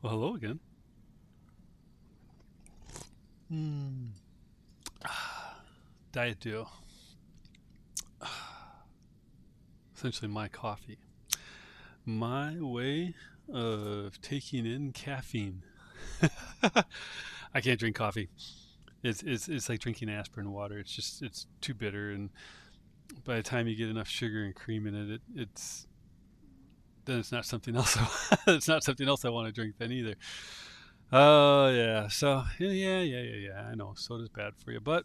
Well, hello again. Mm. Diet Duo. Essentially my coffee. My way of taking in caffeine. I can't drink coffee. It's like drinking aspirin water. It's too bitter, and by the time you get enough sugar and cream in it, it's then it's not something else. It's not something else I want to drink then either. Oh yeah. So yeah. I know soda's bad for you, but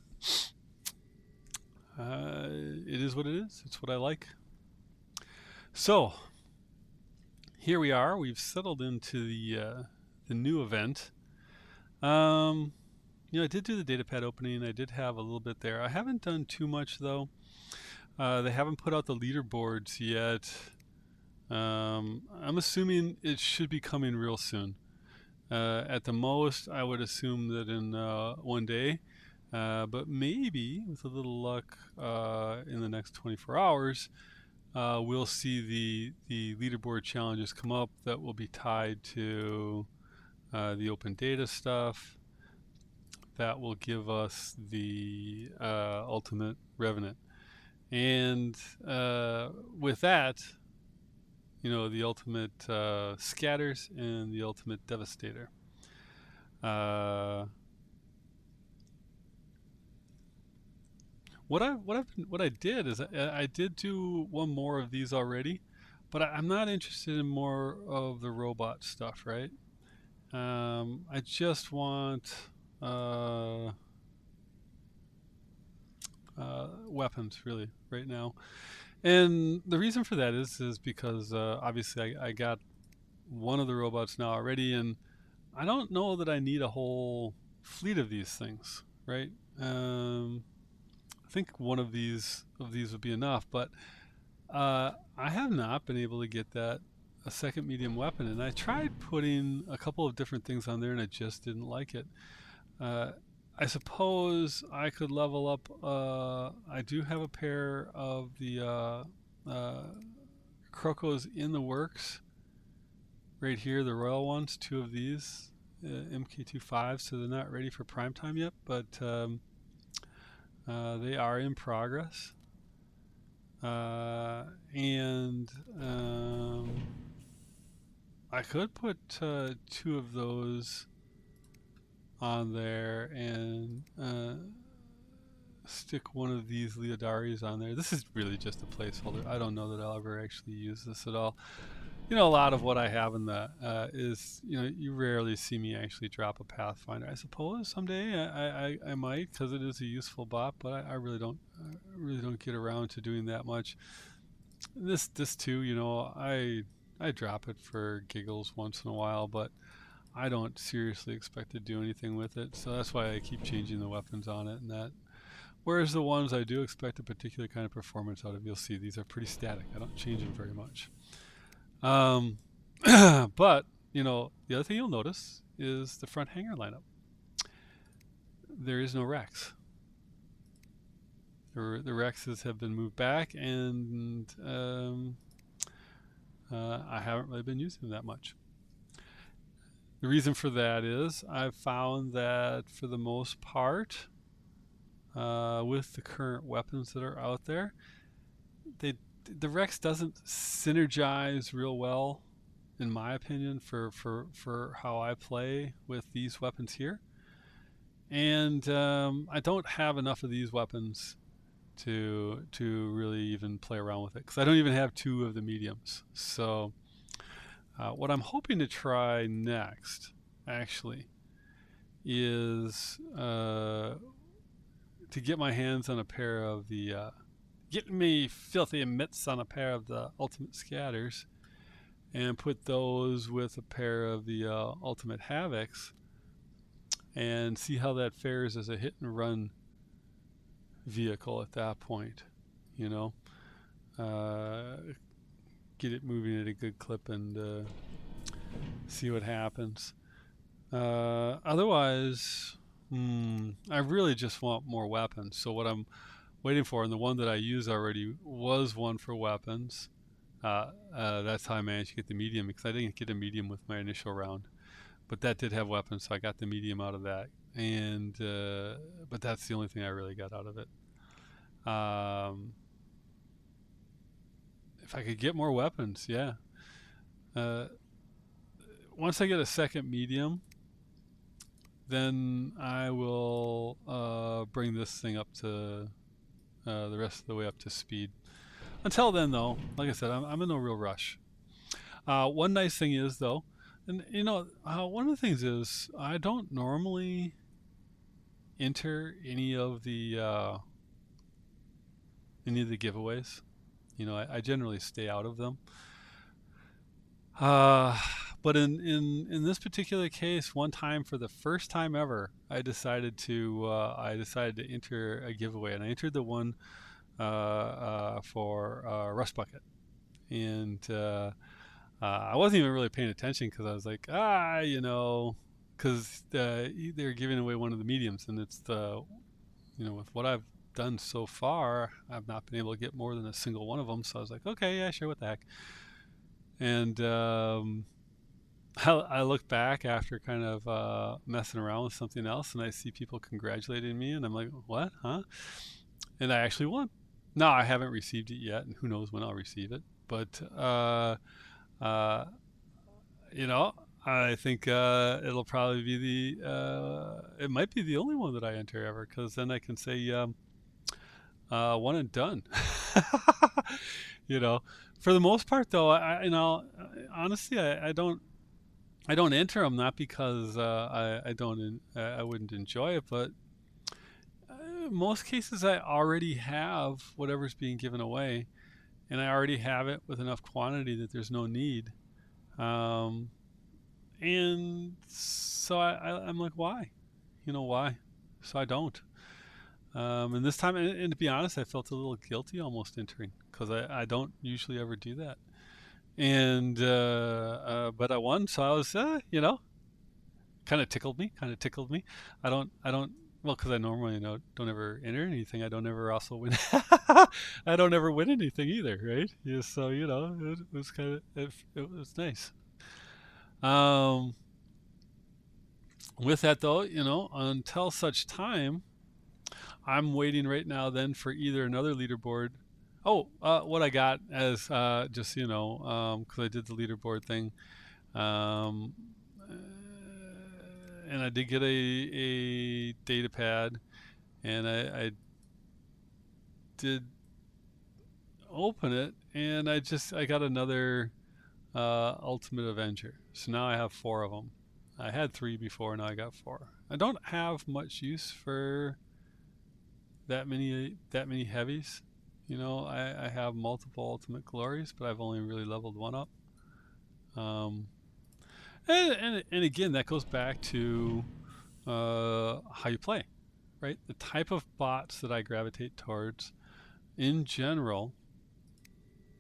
it is what it is. It's what I like. So here we are. We've settled into the new event. Um, I did do the data pad opening. I did have a little bit there. I haven't done too much though. They haven't put out the leaderboards yet. I'm assuming it should be coming real soon. At the most, I would assume that in 1 day, but maybe with a little luck, in the next 24 hours, we'll see the leaderboard challenges come up that will be tied to the open data stuff. That will give us the ultimate revenant. And with that, the ultimate scatters and the ultimate devastator. Uh, what I did is I did do one more of these already, but I'm not interested in more of the robot stuff, right? I just want uh, weapons really right now, and the reason for that is because obviously I got one of the robots now already, and I don't know that I need a whole fleet of these things, right? I think one of these would be enough, but I have not been able to get that a second medium weapon, and I tried putting a couple of different things on there, and I just didn't like it. Uh, I suppose I could level up. I do have a pair of the uh, Crocos in the works right here, the Royal ones, two of these MK25, so they're not ready for prime time yet, but they are in progress. And I could put two of those on there and stick one of these Leodaris on there. This is really just a placeholder. I don't know that I'll ever actually use this at all. A lot of what I have in the is, you rarely see me actually drop a Pathfinder. I suppose someday I might, because it is a useful bot, but I really don't get around to doing that much. This too, I drop it for giggles once in a while, but I don't seriously expect to do anything with it. So that's why I keep changing the weapons on it and that. Whereas the ones I do expect a particular kind of performance out of, you'll see these are pretty static. I don't change them very much. Um, but the other thing you'll notice is the front hanger lineup. There is no Rex. The Rexes have been moved back, and I haven't really been using them that much. The reason for that is I've found that for the most part, with the current weapons that are out there, the Rex doesn't synergize real well, in my opinion, for how I play with these weapons here. And I don't have enough of these weapons to really even play around with it, because I don't even have two of the mediums. So what I'm hoping to try next, actually, is to get my hands on a pair of the get me filthy mitts on a pair of the ultimate scatters, and put those with a pair of the ultimate havocs, and see how that fares as a hit and run vehicle at that point. You know, uh, get it moving at a good clip and see what happens. Otherwise, I really just want more weapons. So what I'm waiting for, and the one that I used already was one for weapons. That's how I managed to get the medium, because I didn't get a medium with my initial round. but that did have weapons, so I got the medium out of that. And but that's the only thing I really got out of it. If I could get more weapons, yeah. Uh, Once I get a second medium, then I will bring this thing up to the rest of the way up to speed. Until then, though, like I said, I'm in no real rush. One nice thing is, though, and one of the things is I don't normally enter any of the giveaways. I generally stay out of them. But in this particular case, one time for the first time ever, I decided to enter a giveaway, and I entered the one for Rust Bucket, and I wasn't even really paying attention because I was like, because they're giving away one of the mediums, and it's with what I've done so far, I've not been able to get more than a single one of them. So I was like, okay, yeah, sure, what the heck. And I look back after kind of messing around with something else, and I see people congratulating me, and I'm like, what, huh? And I actually won. No, I haven't received it yet, and who knows when I'll receive it. But I think it'll probably be it might be the only one that I enter ever, because then I can say one and done. For the most part, though, honestly, I don't enter them, not because I wouldn't enjoy it, but most cases I already have whatever's being given away, and I already have it with enough quantity that there's no need. And so I'm like, why? Why? So I don't. And this time, and to be honest, I felt a little guilty almost entering, because I don't usually ever do that. And but I won, so I was kind of tickled me. I don't well, because I normally don't ever enter anything. I don't ever also win. I don't ever win anything either, right? Yeah, so it was it was nice. With that, though, until such time, I'm waiting right now then for either another leaderboard. Oh, what I got as just because I did the leaderboard thing, and I did get a data pad, and I did open it, and I got another Ultimate Avenger. So now I have 4 of them. I had 3 before, now I got 4. I don't have much use for that many heavies. I have multiple Ultimate Glories, but I've only really leveled 1 up. And again, that goes back to how you play, right? The type of bots that I gravitate towards in general,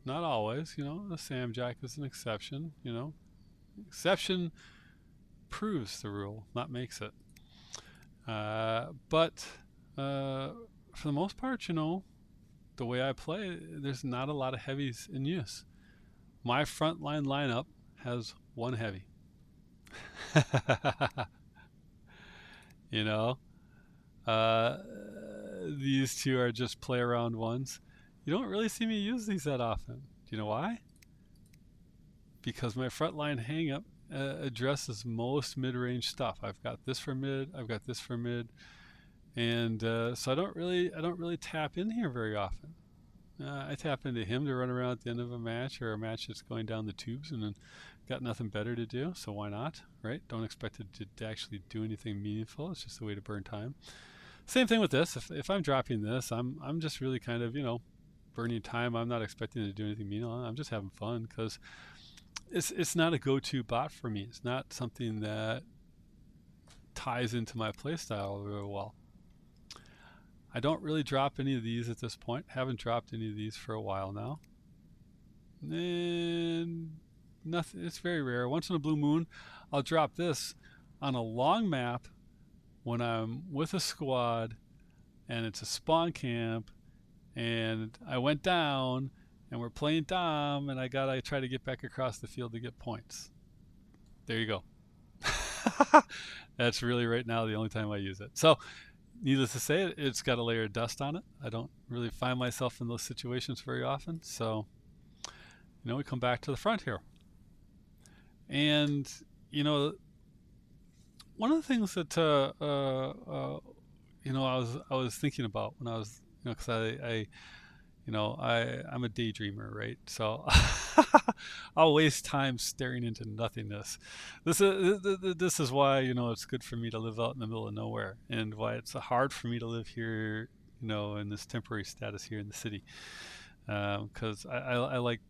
not always, the Samjack is an exception, exception proves the rule, not makes it. But for the most part, the way I play, there's not a lot of heavies in use. My frontline lineup has 1 heavy. These 2 are just play around ones. You don't really see me use these that often. Do you know why? Because my frontline hang-up addresses most mid-range stuff. I've got this for mid, I've got this for mid, and so I don't really tap in here very often. I tap into him to run around at the end of a match, or a match that's going down the tubes, and then got nothing better to do, so why not, right? Don't expect it to actually do anything meaningful. It's just a way to burn time. Same thing with this. If I'm dropping this, I'm just really kind of burning time. I'm not expecting to do anything meaningful. I'm just having fun, because it's not a go-to bot for me. It's not something that ties into my playstyle really well. I don't really drop any of these at this point. Haven't dropped any of these for a while now. And nothing. It's very rare. Once in a blue moon, I'll drop this on a long map when I'm with a squad and it's a spawn camp, and I went down and we're playing Dom, and I gotta try to get back across the field to get points. There you go. That's really right now the only time I use it. So needless to say, it's got a layer of dust on it. I don't really find myself in those situations very often. So, we come back to the front here. And, one of the things that, I was thinking about when I was, because I'm a daydreamer, right? So I'll waste time staring into nothingness. This is why it's good for me to live out in the middle of nowhere, and why it's hard for me to live here, in this temporary status here in the city, because I like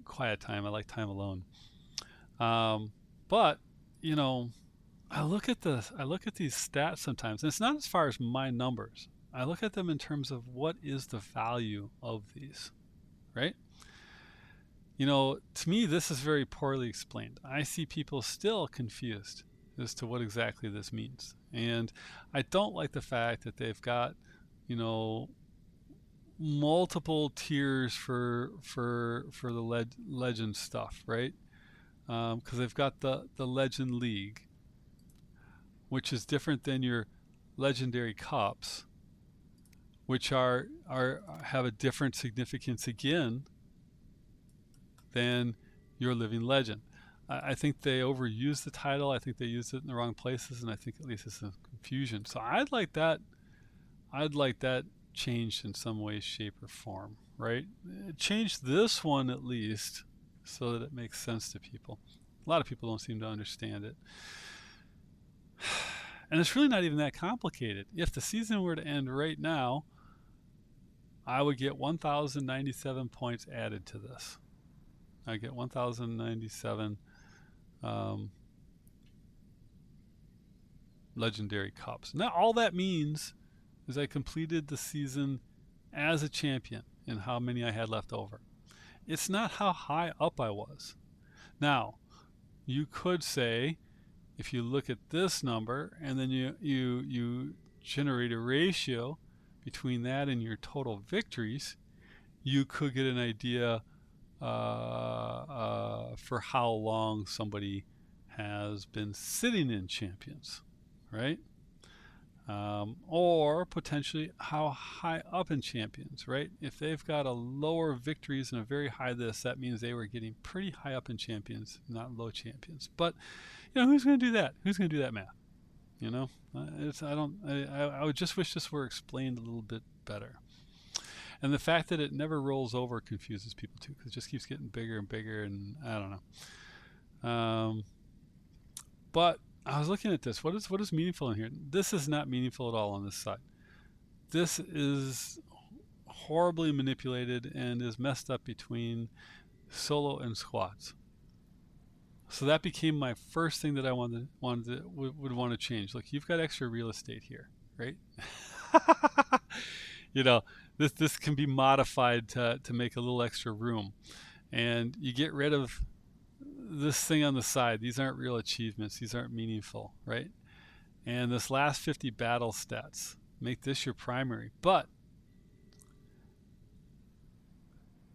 quiet time. I like time alone. But I look at these stats sometimes, and it's not as far as my numbers. I look at them in terms of what is the value of these, right? To me, this is very poorly explained. I see people still confused as to what exactly this means. And I don't like the fact that they've got, multiple tiers for the legend stuff, right? Because they've got the Legend League, which is different than your Legendary Cups, which have a different significance again than your Living Legend. I think they overused the title. I think they used it in the wrong places, and I think at least it's some confusion. So I'd like that changed in some way, shape, or form, right? Change this one at least so that it makes sense to people. A lot of people don't seem to understand it. And it's really not even that complicated. If the season were to end right now, I would get 1,097 points added to this. I get 1,097 Legendary Cups. Now, all that means is I completed the season as a champion and how many I had left over. It's not how high up I was. Now, you could say, if you look at this number and then you generate a ratio between that and your total victories, you could get an idea for how long somebody has been sitting in champions, right? Or potentially how high up in champions, right? If they've got a lower victories and a very high this, that means they were getting pretty high up in champions, not low champions. But who's going to do that? Who's going to do that math? I would just wish this were explained a little bit better. And the fact that it never rolls over confuses people too, because it just keeps getting bigger and bigger, and I don't know. But I was looking at this. What is meaningful in here? This is not meaningful at all on this side. This is horribly manipulated and is messed up between solo and squads. So that became my first thing that I would want to change. Look, you've got extra real estate here, right? This can be modified to make a little extra room, and you get rid of this thing on the side. These aren't real achievements. These aren't meaningful, right? And this last 50 battle stats, make this your primary. But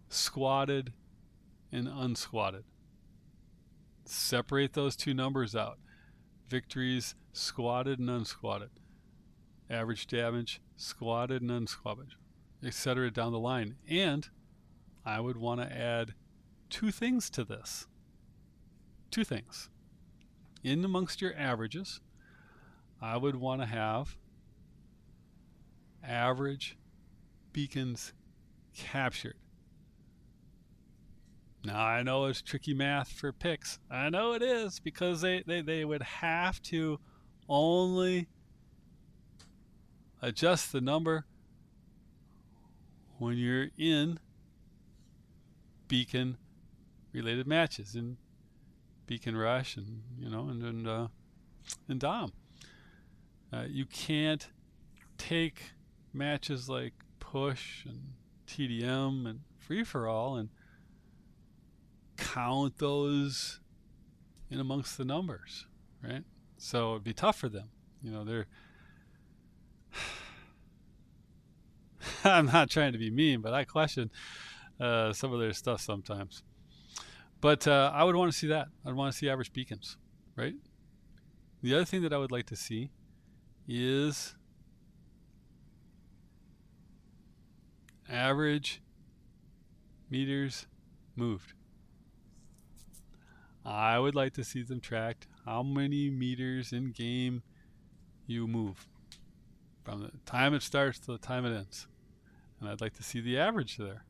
squatted and unsquatted, separate those two numbers out. Victories, squatted and unsquatted. Average damage, squatted and unsquatted, etc. down the line. And I would want to add two things to this. Two things. In amongst your averages, I would want to have average beacons captured. Now, I know it's tricky math for picks. I know it is, because they would have to only adjust the number when you're in beacon related matches, in Beacon Rush and Dom. You can't take matches like Push and TDM and Free for All and count those in amongst the numbers, right? So it'd be tough for them. They're I'm not trying to be mean, but I question some of their stuff sometimes. But I would want to see that. I'd want to see average beacons, right? The other thing that I would like to see is average meters moved. I would like to see them tracked how many meters in game you move from the time it starts to the time it ends. And I'd like to see the average there.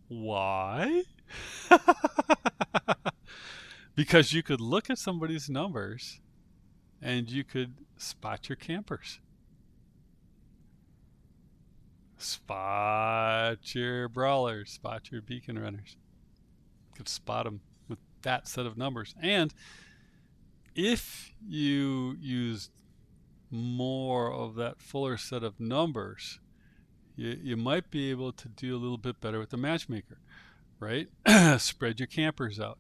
Why? Because you could look at somebody's numbers and you could spot your campers. Spot your brawlers, spot your beacon runners. You could spot them with that set of numbers. And if you used more of that fuller set of numbers, you might be able to do a little bit better with the matchmaker, right? Spread your campers out.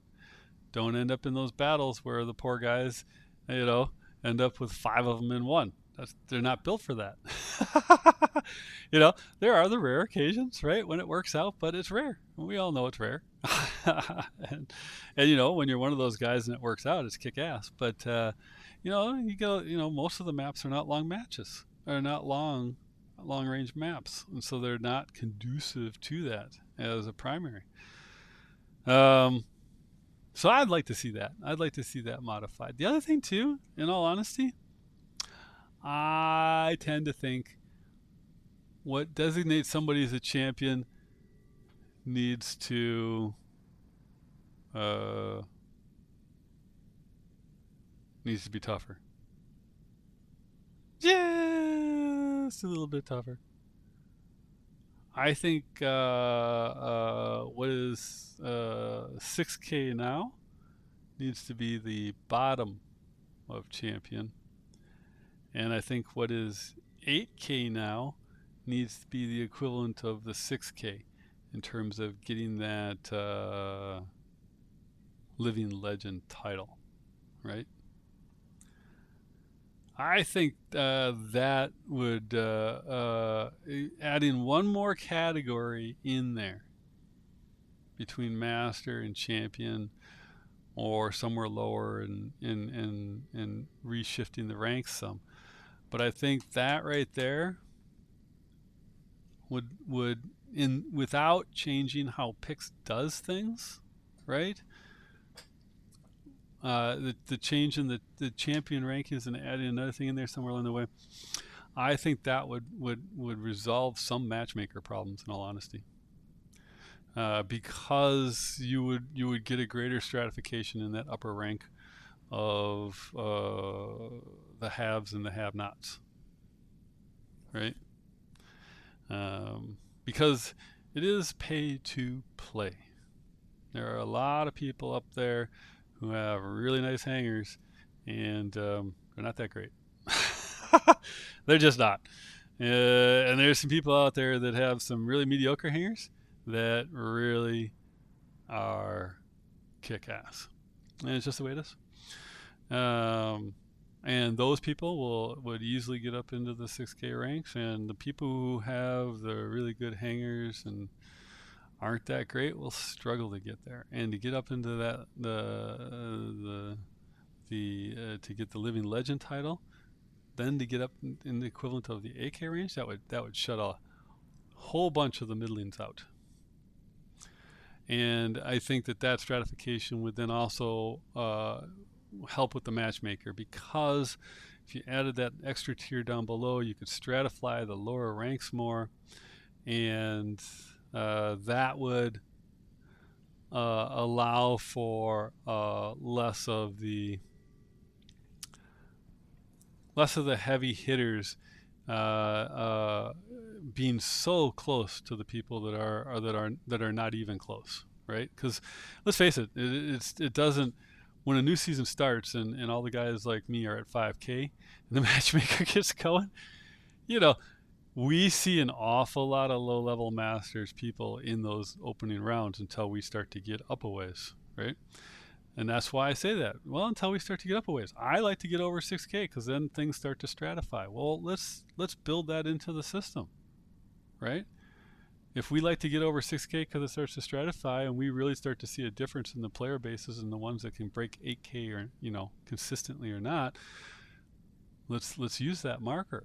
Don't end up in those battles where the poor guys, end up with 5 of them in one. They're not built for that. There are the rare occasions, right, when it works out, but it's rare. We all know it's rare. and when you're one of those guys and it works out, it's kick ass. But most of the maps are not long matches, or not long range maps, and so they're not conducive to that as a primary. So I'd like to see that. I'd like to see that modified. The other thing too, in all honesty, I tend to think what designates somebody as a champion needs to be tougher. Just a little bit tougher. I think what is 6K now needs to be the bottom of champion. And I think what is 8K now needs to be the equivalent of the 6K in terms of getting that living legend title, right? I think that would add in one more category in there between master and champion, or somewhere lower and reshifting the ranks some. But I think that right there would without changing how Pix does things, right? The change in the champion rankings and adding another thing in there somewhere along the way, I think that would resolve some matchmaker problems, in all honesty, because you would get a greater stratification in that upper rank of the haves and the have-nots, right? Because it is pay to play. There are a lot of people up there who have really nice hangers, and they're not that great. They're just not. And there's some people out there that have some really mediocre hangers that really are kick-ass. And it's just the way it is. And those people would easily get up into the 6K ranks, and the people who have the really good hangers and aren't that great will struggle to get there. And to get up into that to get the living legend title, then to get up in the equivalent of the AK range, that would shut a whole bunch of the middlings out. And I think that stratification would then also help with the matchmaker, because if you added that extra tier down below, you could stratify the lower ranks more, and that would allow for less of the heavy hitters being so close to the people that are not even close, right? Because let's face it, it doesn't. When a new season starts and all the guys like me are at 5K and the matchmaker gets going, we see an awful lot of low-level masters people in those opening rounds until we start to get up a ways, right? And that's why I say that. Well, until we start to get up a ways. I like to get over 6K because then things start to stratify. Well, let's build that into the system, right? If we like to get over 6K because it starts to stratify, and we really start to see a difference in the player bases and the ones that can break 8K or consistently or not, let's use that marker,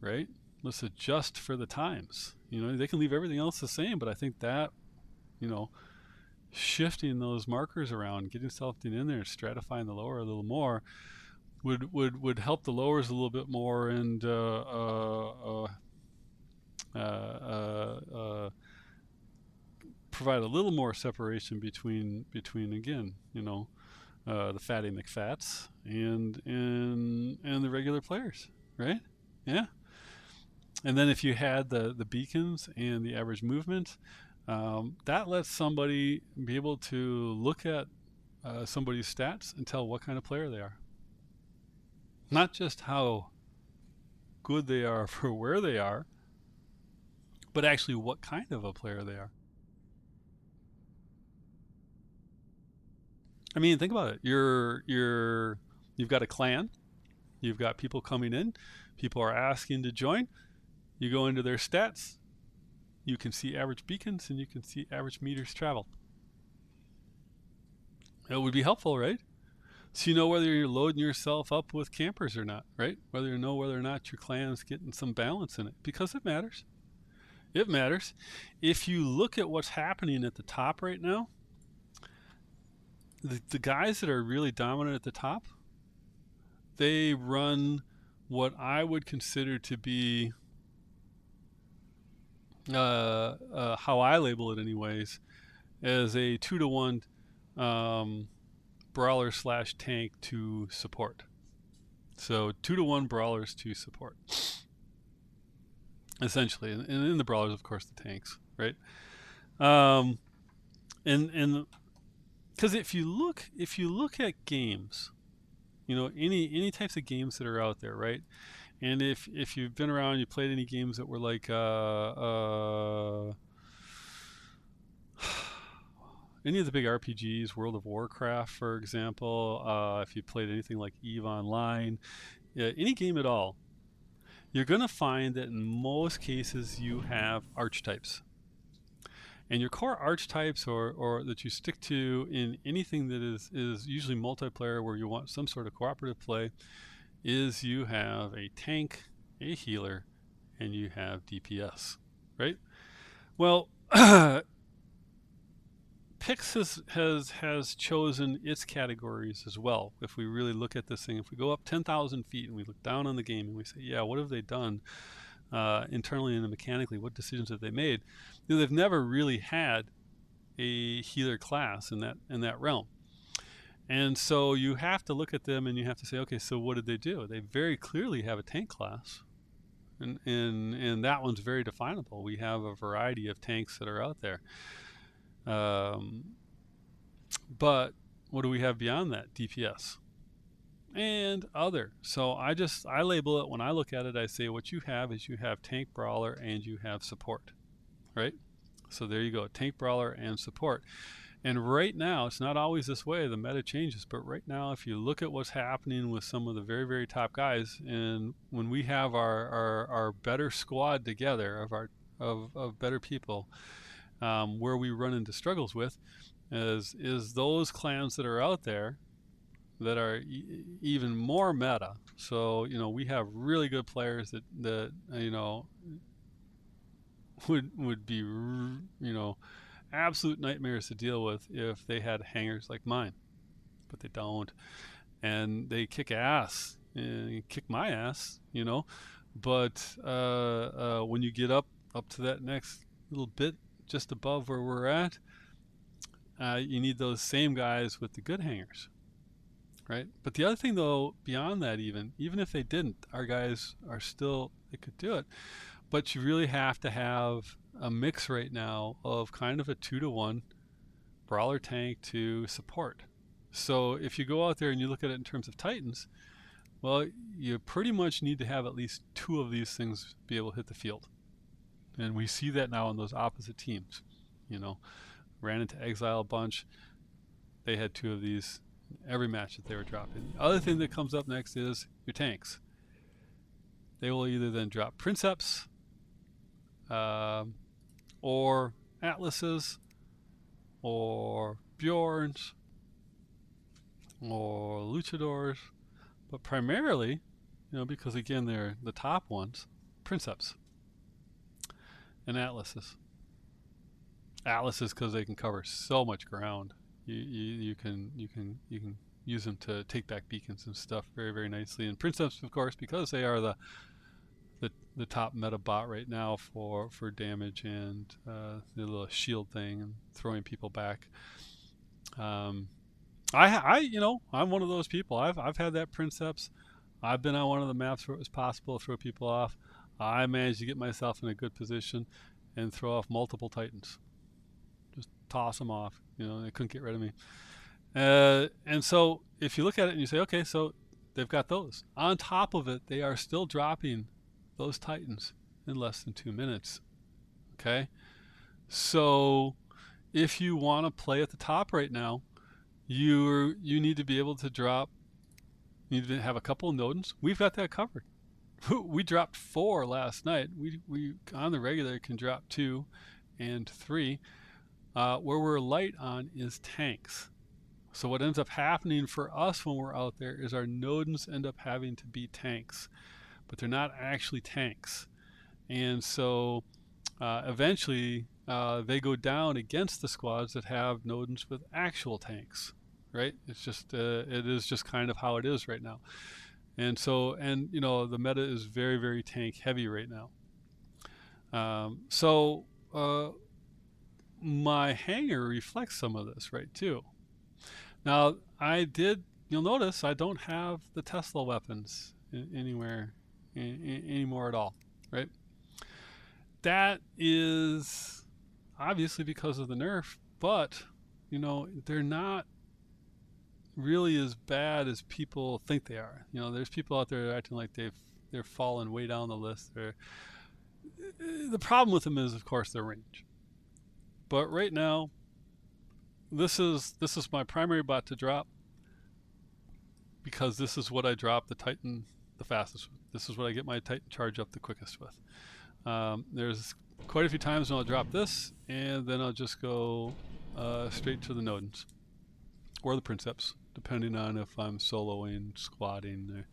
right? Let's adjust for the times. They can leave everything else the same, but I think that shifting those markers around, getting something in there, stratifying the lower a little more, would help the lowers a little bit more and provide a little more separation between again, the fatty McFats and the regular players, right? Yeah. And then if you had the beacons and the average movement, that lets somebody be able to look at somebody's stats and tell what kind of player they are. Not just how good they are for where they are, but actually what kind of a player they are. I mean, think about it. You've got a clan. You've got people coming in. People are asking to join. You go into their stats. You can see average beacons and you can see average meters traveled. It would be helpful, right? So you know whether you're loading yourself up with campers or not, right? Whether you know whether or not your clan's getting some balance in it, because it matters. It matters. If you look at what's happening at the top right now, the guys that are really dominant at the top, they run what I would consider to be, how I label it anyways, as a 2-to-1 brawler / tank to support. So 2-to-1 brawlers to support, essentially, and in the brawlers, of course, the tanks, right? And because if you look at games, any types of games that are out there, right? And if you've been around, you played any games that were like any of the big RPGs, World of Warcraft, for example, if you played anything like EVE Online, any game at all, you're going to find that in most cases you have archetypes. And your core archetypes, or that you stick to in anything that is usually multiplayer where you want some sort of cooperative play, is you have a tank, a healer, and you have DPS, right? Well, Pix has chosen its categories as well. If we really look at this thing, if we go up 10,000 feet and we look down on the game and we say, yeah, what have they done internally and mechanically? What decisions have they made? They've never really had a healer class in that realm. And so you have to look at them and you have to say, okay, so what did they do? They very clearly have a tank class. And that one's very definable. We have a variety of tanks that are out there. But what do we have beyond that? DPS and other. So I label it, when I look at it, I say what you have is you have tank, brawler, and you have support, right? So there you go, tank, brawler, and support. And right now, it's not always this way, the meta changes, but right now, if you look at what's happening with some of the very, very top guys, and when we have our better squad together of better people, where we run into struggles with is those clans that are out there that are even more meta. So we have really good players that would be absolute nightmares to deal with if they had hangers like mine, but they don't, and they kick ass and kick my ass, but when you get up to that next little bit just above where we're at, you need those same guys with the good hangers, right? But the other thing, though, beyond that, even if they didn't, our guys are still, they could do it. But you really have to have a mix right now of kind of a 2-to-1 brawler tank to support. So if you go out there and you look at it in terms of Titans, well, you pretty much need to have at least 2 of these things be able to hit the field. And we see that now in those opposite teams. Ran into Exile a bunch. They had 2 of these in every match that they were dropping. The other thing that comes up next is your tanks. They will either then drop Princeps, or atlases, or Bjorns, or luchadors, but primarily, because again they're the top ones, princeps and atlases. Atlases because they can cover so much ground. You can use them to take back beacons and stuff very, very nicely. And princeps, of course, because they are the top meta bot right now for damage and the little shield thing and throwing people back. I'm one of those people. I've had that princeps. I've been on one of the maps where it was possible to throw people off. I managed to get myself in a good position and throw off multiple titans. Just toss them off. They couldn't get rid of me. And so if you look at it and you say, okay, so they've got those. On top of it, they are still dropping those titans in less than 2 minutes. Okay? So if you want to play at the top right now, you need to be able to drop, you need to have a couple of Nodens. We've got that covered. We dropped 4 last night. We on the regular can drop 2 and 3. Where we're light on is tanks. So what ends up happening for us when we're out there is our Nodens end up having to be tanks, but they're not actually tanks. And so eventually they go down against the squads that have Nodens with actual tanks, right? It's just it is just kind of how it is right now. And so the meta is very, very tank heavy right now. My hanger reflects some of this, right, too. Now, you'll notice I don't have the Tesla weapons anywhere anymore at all, right? That is obviously because of the nerf, but, they're not really as bad as people think they are. There's people out there acting like they're falling way down the list. The problem with them is, of course, their range. But right now, this is my primary bot to drop because this is what I drop the Titan the fastest with. This is what I get my Titan charge up the quickest with. There's quite a few times when I'll drop this and then I'll just go straight to the Nodens or the princeps, depending on if I'm soloing, squatting,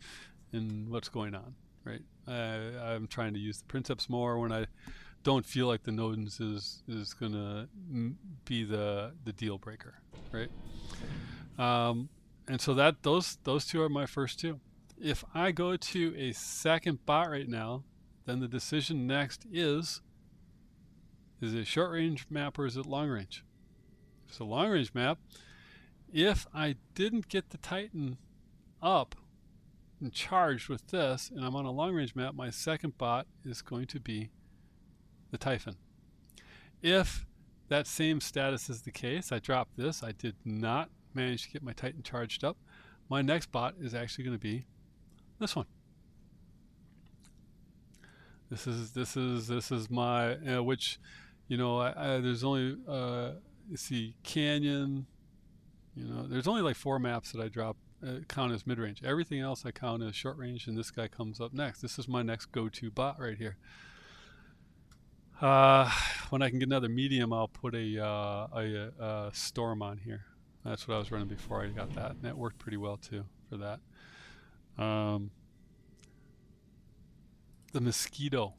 and what's going on, right? I'm trying to use the princeps more when I don't feel like the Nodens is gonna be the deal breaker, right? And so those 2 are my first 2. If I go to a second bot right now, then the decision next is it a short range map or is it long range? If it's a long range map, if I didn't get the Titan up and charged with this, and I'm on a long range map, my second bot is going to be the Typhon. If that same status is the case, I dropped this, I did not manage to get my Titan charged up, my next bot is actually going to be this one. This is my which there's only see Canyon, there's only like 4 maps that I drop count as mid-range. Everything else I count as short range, and this guy comes up next. This is my next go-to bot right here. When I can get another medium, I'll put a storm on here. That's what I was running before I got that, and that worked pretty well too for that. The mosquito,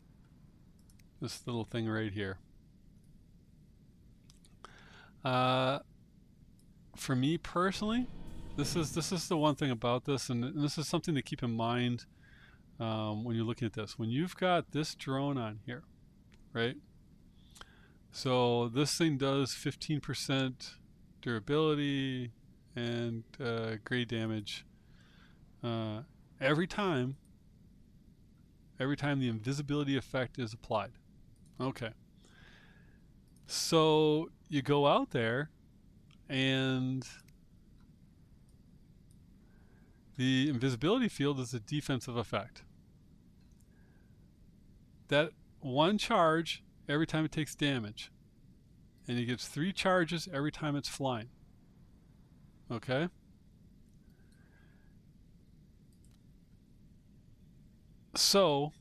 this little thing right here. For me personally, this is the one thing about this, and this is something to keep in mind when you're looking at this. When you've got this drone on here, right? So this thing does 15% durability and grade damage every time the invisibility effect is applied. Okay. So you go out there and the invisibility field is a defensive effect. That one charge every time it takes damage, and it gets 3 charges every time it's flying. Okay? So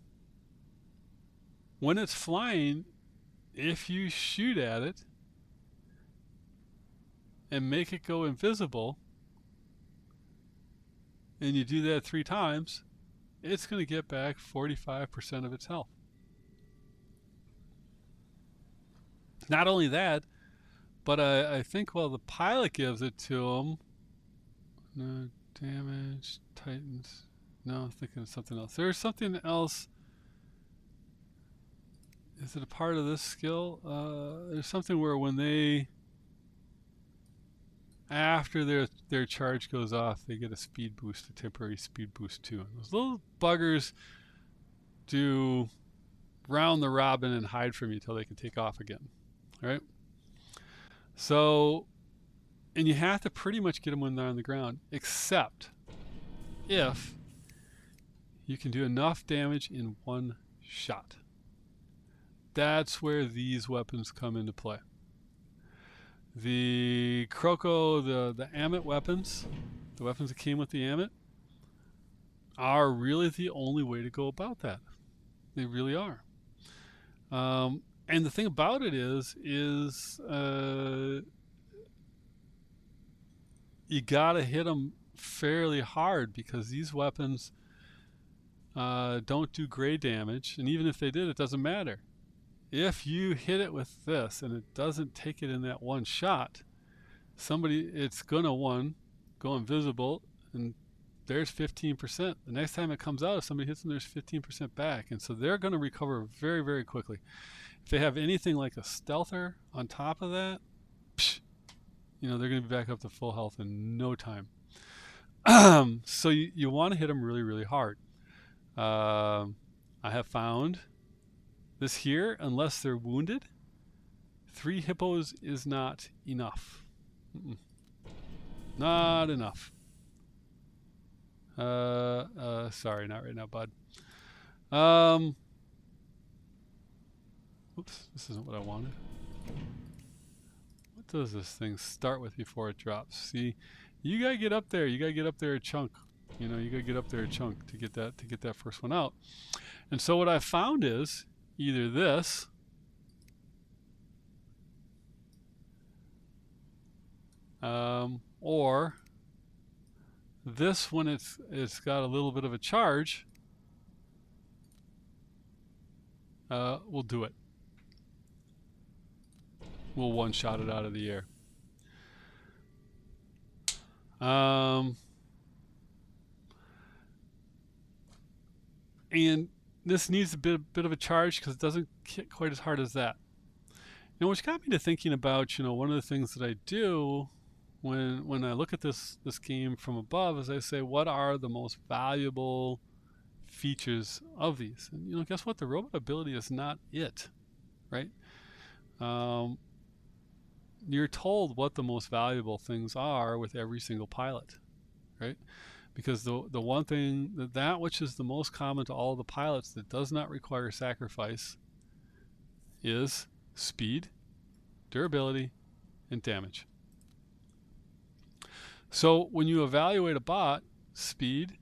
when it's flying, if you shoot at it and make it go invisible, and you do that 3 times, it's going to get back 45% of its health. Not only that, but I think, well, the pilot gives it to him. No damage, Titans. No, I'm thinking of something else. There's something else. Is it a part of this skill? There's something where when they, after their charge goes off, they get a speed boost, a temporary speed boost too. And those little buggers do round the robin and hide from you till they can take off again. All right? So, and you have to pretty much get them when they're on the ground, except if you can do enough damage in one shot. That's where these weapons come into play. The Croco, the Amit weapons, the weapons that came with the Amit, are really the only way to go about that. They really are. And the thing about it is you gotta hit them fairly hard, because these weapons don't do gray damage, and even if they did, it doesn't matter. If you hit it with this and it doesn't take it in that one shot, it's gonna go invisible, and there's 15%. The next time it comes out, if somebody hits them, there's 15% back, and so they're gonna recover very, very quickly. If they have anything like a stealther on top of that, they're gonna be back up to full health in no time. So you want to hit them really, really hard. I have found this here, unless they're wounded, 3 hippos is not enough. Not enough. Sorry, not right now, bud. Oops, this isn't what I wanted. What does this thing start with before it drops? See, you gotta get up there. You gotta get up there a chunk. You gotta get up there a chunk to get that first one out. And so what I found is either this, or this, when it's got a little bit of a charge, will do it. We'll one-shot it out of the air. And this needs a bit of a charge because it doesn't hit quite as hard as that. Which got me to thinking about, one of the things that I do when I look at this game from above is I say, what are the most valuable features of these? And guess what? The robot ability is not it, right? You're told what the most valuable things are with every single pilot, right? Because the one thing, that which is the most common to all the pilots that does not require sacrifice is speed, durability, and damage. So when you evaluate a bot, speed,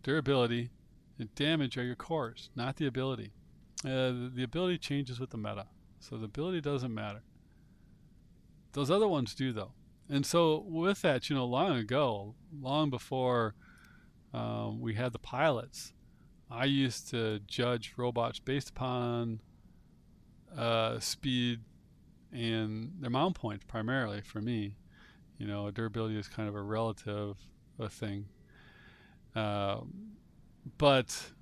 durability, and damage are your cores, not the ability. The ability changes with the meta, so the ability doesn't matter. Those other ones do, though. And so with that, long ago, long before we had the pilots, I used to judge robots based upon speed and their mount points primarily for me. Durability is kind of a relative thing. But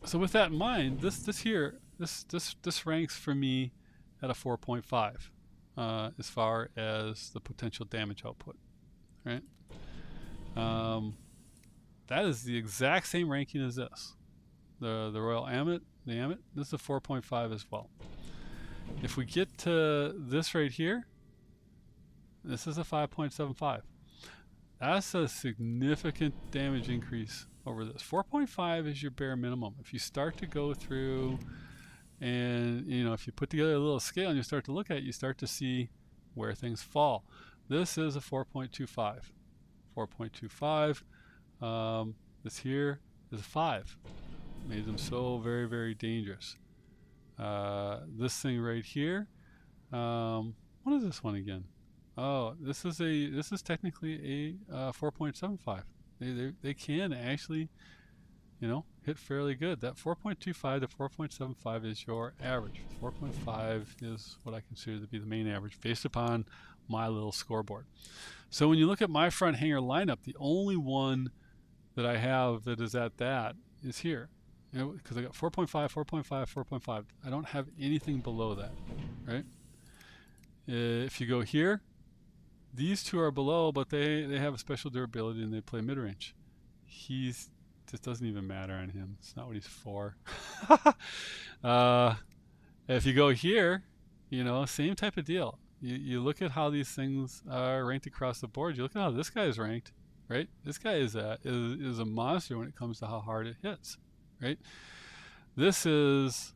so with that in mind, this ranks for me at a 4.5 as far as the potential damage output, right? That is the exact same ranking as this. The Royal Amit, this is a 4.5 as well. If we get to this right here, this is a 5.75. That's a significant damage increase over this. 4.5 is your bare minimum. If you start to go through and, if you put together a little scale and you start to look at it, you start to see where things fall. This is a 4.25. 4.25. This here is a 5. Made them so very, very dangerous. This thing right here. What is this one again? Oh, this is technically a 4.75. They can actually, hit fairly good. That 4.25 to 4.75 is your average. 4.5 is what I consider to be the main average based upon my little scoreboard. So when you look at my front hanger lineup, the only one that I have that is at that is here. Because I got 4.5, 4.5, 4.5. I don't have anything below that, right? If you go here, these two are below, but they have a special durability and they play mid-range. This doesn't even matter on him. It's not what he's for. If you go here, same type of deal. You look at how these things are ranked across the board. You look at how this guy is ranked, right? This guy is a monster when it comes to how hard it hits, right? This is,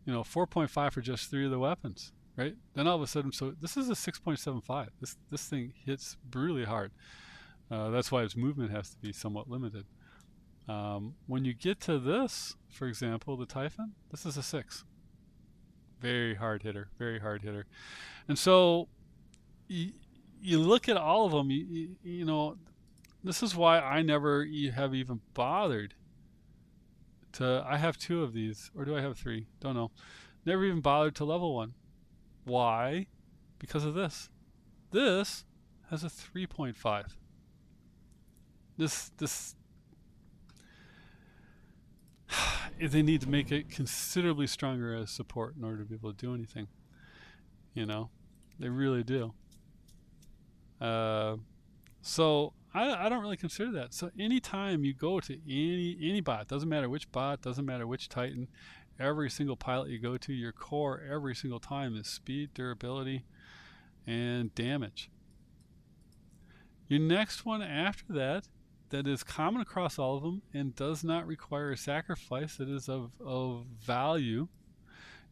4.5 for just 3 of the weapons, right? Then all of a sudden, so this is a 6.75. This thing hits brutally hard. That's why its movement has to be somewhat limited. When you get to this, for example, the Typhon, this is a 6. Very hard hitter, very hard hitter. And so you look at all of them, this is why I never have even bothered I have 2 of these, or do I have 3? Don't know. Never even bothered to level one. Why? Because of this. This has a 3.5. This they need to make it considerably stronger as support in order to be able to do anything. They really do. So I don't really consider that. So anytime you go to any bot, doesn't matter which bot, doesn't matter which Titan, every single pilot you go to, your core every single time is speed, durability, and damage. Your next one after that is common across all of them and does not require a sacrifice that is of value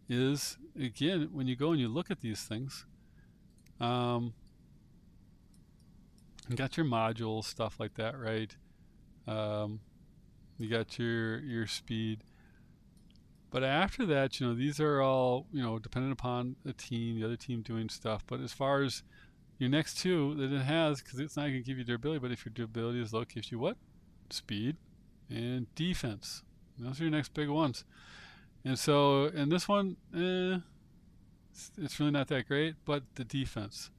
is, again, when you go and you look at these things, you got your modules, stuff like that, right? You got your speed. But after that, these are all, dependent upon the team, the other team doing stuff. But as far as your next 2 that it has, because it's not going to give you durability, but if your durability is low, it gives you what? Speed and defense. Those are your next big ones. And so, in this one, it's really not that great, but the defense.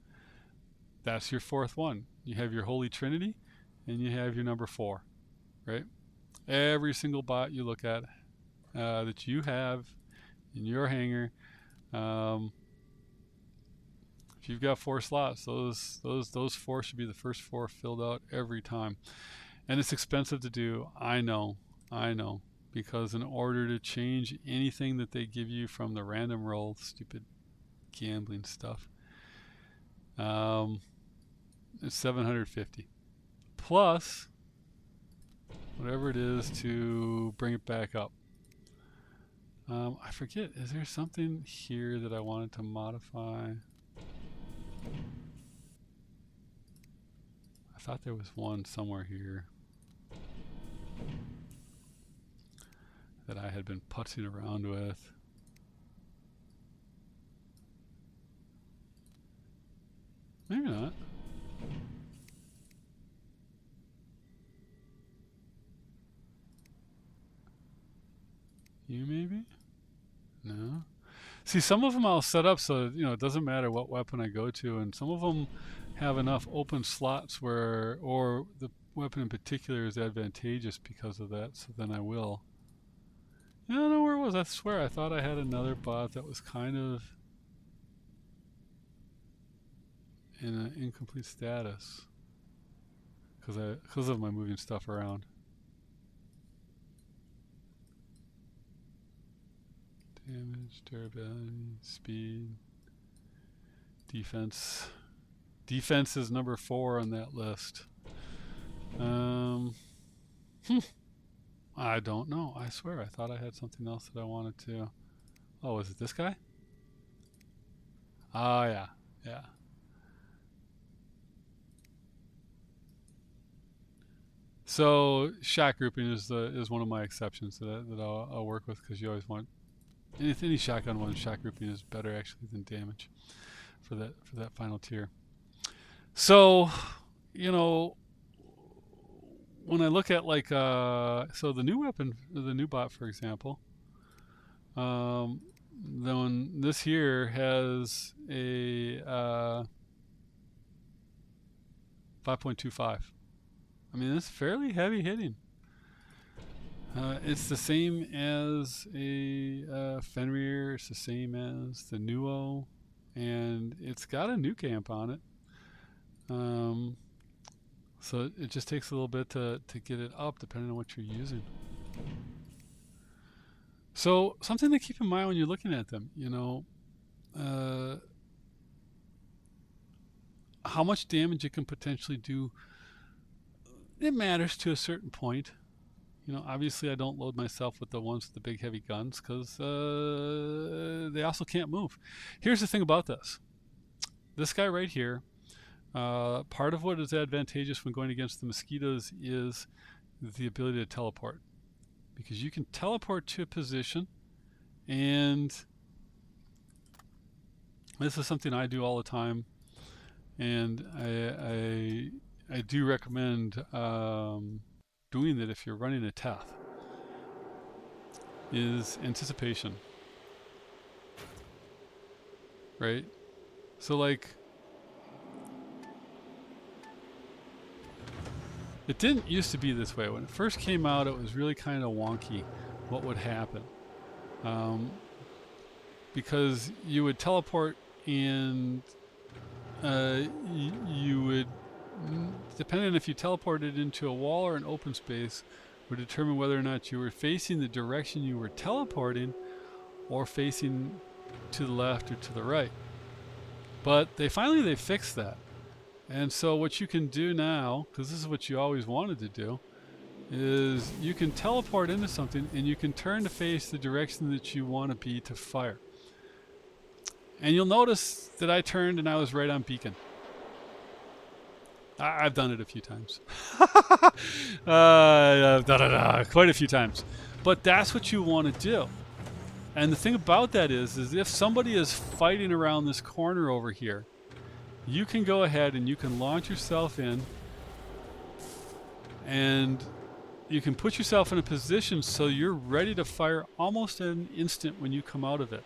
That's your 4th one. You have your Holy Trinity, and you have your number 4, right? Every single bot you look at that you have in your hangar, if you've got 4 slots, those 4 should be the first 4 filled out every time. And it's expensive to do. I know, because in order to change anything that they give you from the random roll, stupid gambling stuff, it's $750 plus whatever it is to bring it back up. I forget, is there something here that I wanted to modify? I thought there was one somewhere here that I had been putzing around with. Maybe not. You maybe? No. See, some of them I'll set up so it doesn't matter what weapon I go to, and some of them have enough open slots where, or the weapon in particular is advantageous because of that. So then I will. I don't know where it was. I swear I thought I had another bot that was kind of in an incomplete status because of my moving stuff around. Damage, durability, speed, defense. Defense is number 4 on that list. I don't know. I swear I thought I had something else that I wanted to. Oh, is it this guy? Oh, yeah. So shot grouping is one of my exceptions that I'll work with, because you always want any shotgun one, shock grouping is better actually than damage for that final tier. So, you know, when I look at like so the new weapon, the new bot, for example, then this here has a 5.25. I mean, it's fairly heavy hitting. It's the same as a Fenrir. It's the same as the Nuo, and it's got a nuke amp on it. So it just takes a little bit to get it up, depending on what you're using. So something to keep in mind when you're looking at them, you know, how much damage it can potentially do. It matters to a certain point. You know, obviously I don't load myself with the ones with the big heavy guns because they also can't move. Here's the thing about this. This guy right here, part of what is advantageous when going against the mosquitoes is the ability to teleport. Because you can teleport to a position, and this is something I do all the time, and I do recommend doing that if you're running a Teth, is anticipation, right? So like, it didn't used to be this way. When it first came out, it was really kind of wonky what would happen, because you would teleport and you would, depending on if you teleported into a wall or an open space, would determine whether or not you were facing the direction you were teleporting or facing to the left or to the right. But they fixed that. And so what you can do now, because this is what you always wanted to do, is you can teleport into something and you can turn to face the direction that you want to be to fire. And you'll notice that I turned and I was right on beacon. I've done it a few times. Quite a few times. But that's what you want to do. And the thing about that is if somebody is fighting around this corner over here, you can go ahead and you can launch yourself in, and you can put yourself in a position so you're ready to fire almost at an instant when you come out of it.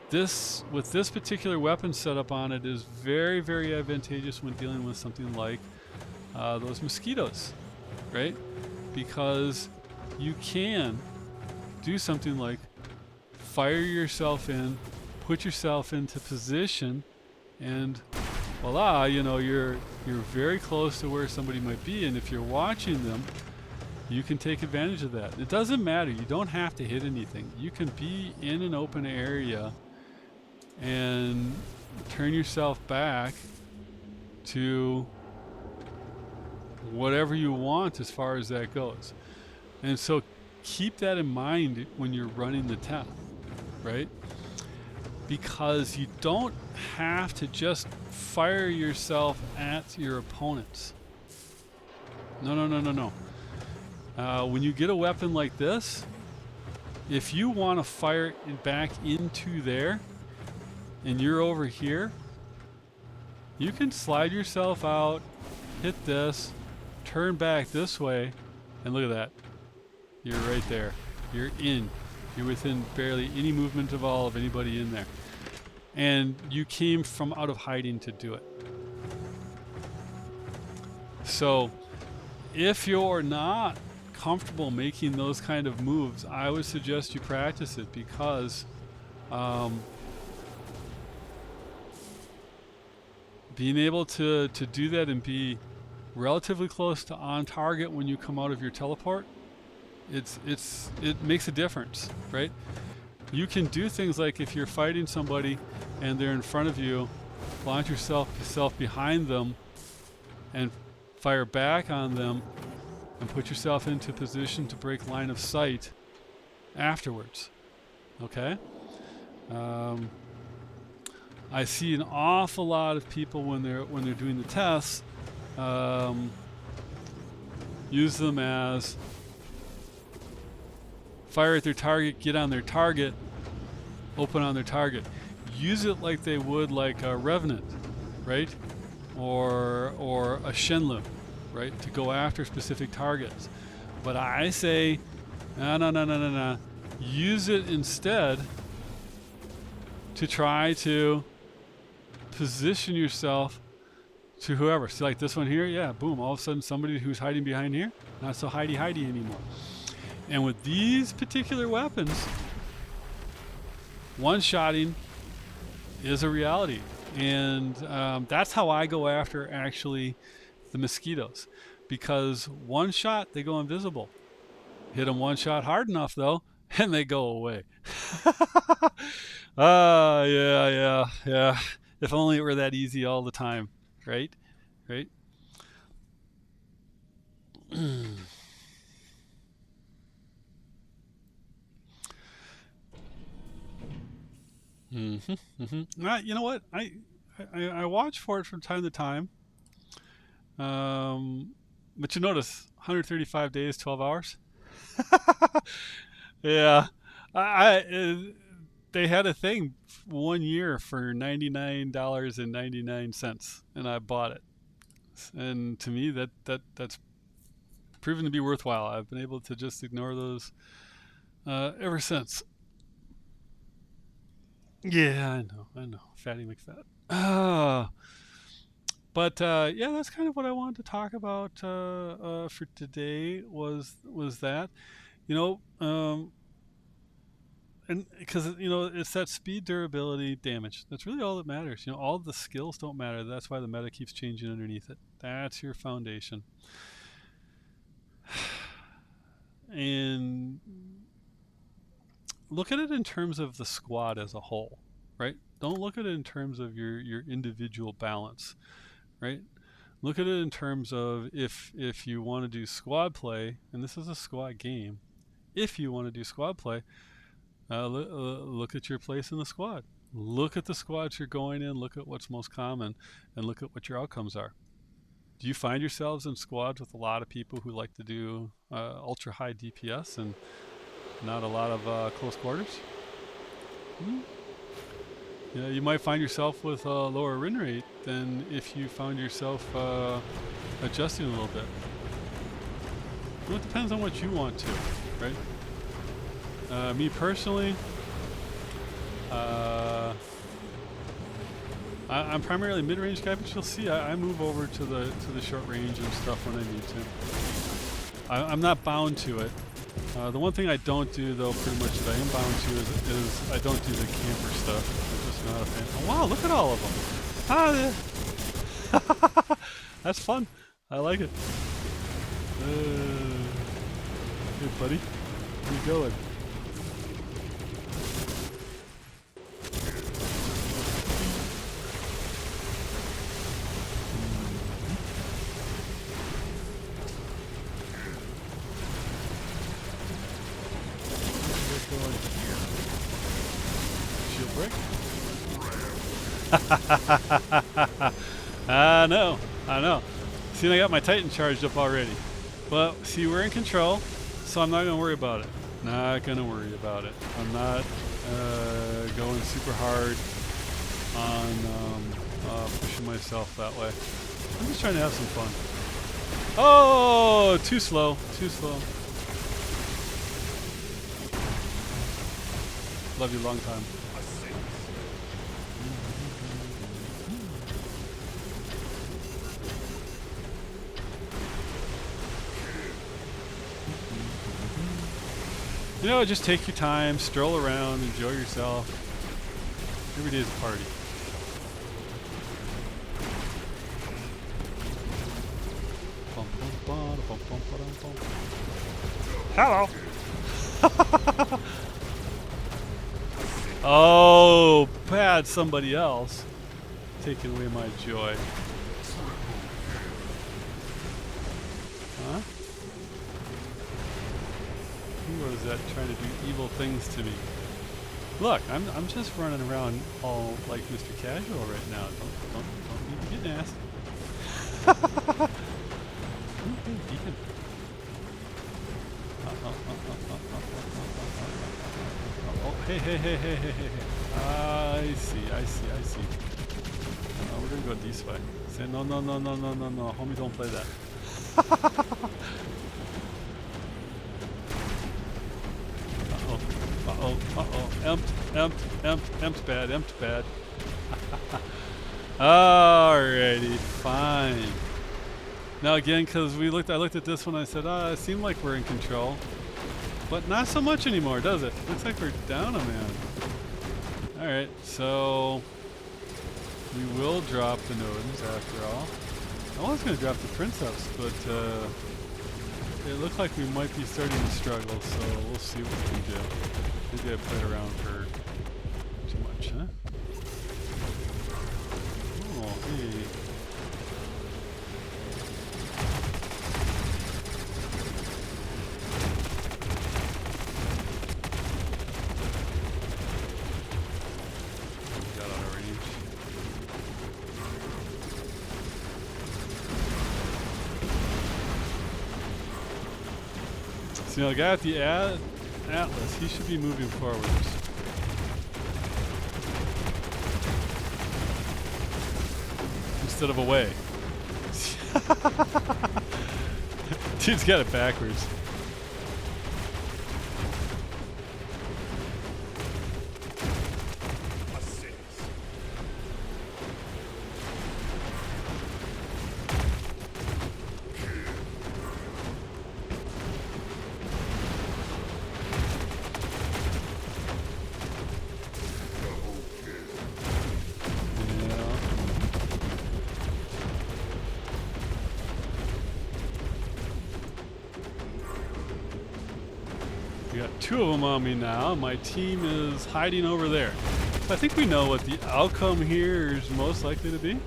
This, with this particular weapon setup on it, is very, very advantageous when dealing with something like those mosquitoes, right? Because you can do something like fire yourself in, put yourself into position, and voila, you know, you're very close to where somebody might be, and if you're watching them, you can take advantage of that. It doesn't matter. You don't have to hit anything. You can be in an open area and turn yourself back to whatever you want as far as that goes. And so keep that in mind when you're running the Teth, right? Because you don't have to just fire yourself at your opponents. No. When you get a weapon like this, if you want to fire it back into there and you're over here, you can slide yourself out, hit this, turn back this way, and look at that. You're right there. You're in. You're within barely any movement of all of anybody in there. And you came from out of hiding to do it. So if you're not comfortable making those kind of moves, I would suggest you practice it, because being able to do that and be relatively close to on target when you come out of your teleport, it makes a difference, right? You can do things like, if you're fighting somebody and they're in front of you, launch yourself behind them and fire back on them and put yourself into position to break line of sight afterwards. Okay? I see an awful lot of people when they're doing the tests use them as fire at their target, get on their target, open on their target. Use it like they would like a Revenant, right? Or a Shenlu, right? To go after specific targets. But I say, no. Use it instead to try to position yourself to whoever. So like this one here, yeah, boom, all of a sudden somebody who's hiding behind here, not so hidey anymore. And with these particular weapons, one-shotting is a reality. And that's how I go after actually the mosquitoes. Because one shot, they go invisible. Hit them one shot hard enough though, and they go away. Yeah. If only it were that easy all the time, right? Right? You know what? I watch for it from time to time. But you notice 135 days, 12 hours. Yeah, they had a thing 1 year for $99.99, and I bought it. And to me, that's proven to be worthwhile. I've been able to just ignore those ever since. Yeah, I know, Fatty McFat. But yeah, that's kind of what I wanted to talk about for today. Was that, and because it's that speed, durability, damage. That's really all that matters. All the skills don't matter. That's why the meta keeps changing underneath it. That's your foundation. And look at it in terms of the squad as a whole, right? Don't look at it in terms of your individual balance, right? Look at it in terms of if you want to do squad play, and this is a squad game. If you want to do squad play, look at your place in the squad. Look at the squads you're going in. Look at what's most common, and look at what your outcomes are. Do you find yourselves in squads with a lot of people who like to do ultra high DPS and not a lot of close quarters? Yeah, you might find yourself with a lower win rate than if you found yourself adjusting a little bit. Well, it depends on what you want to, right? Me personally, I'm primarily mid-range guy, but you'll see I move over to the short range and stuff when I need to. I'm not bound to it. The one thing I don't do, though, pretty much that I am bound to is I don't do the camper stuff. I'm just not a fan. Oh, wow, look at all of them. That's fun. I like it. Hey, buddy. Where you going? I know. See, I got my Titan charged up already. But see, we're in control, so I'm not going to worry about it. I'm not going super hard on pushing myself that way. I'm just trying to have some fun. Oh, too slow. Love you long time. Just take your time, stroll around, enjoy yourself. Every day is a party. Hello. Oh, bad somebody else taking away my joy. Huh? Who was that trying to do evil things to me? Look, I'm just running around all like Mr. Casual right now. Don't need to get nasty. Hey, hey, hey, hey, hey, hey, hey. I see, I see, I see. We're gonna go this way. Say no, no, no, no, no, no, no. Homie, don't play that. Uh-oh, uh-oh, uh-oh. Empt bad. Alrighty, fine. Now again, because I looked at this one, I said, it seemed like we're in control. But not so much anymore, does it? Looks like we're down a man. Alright, so we will drop the nodes after all. I was going to drop the princeps, but it looked like we might be starting to struggle, so we'll see what we can do. Maybe I played around for too much, huh? Oh, hey. Got out of range. So, you know, the guy at the Atlas, he should be moving forwards. Instead of away. Dude's got it backwards. We got two of them on me now. My team is hiding over there. So I think we know what the outcome here is most likely to be.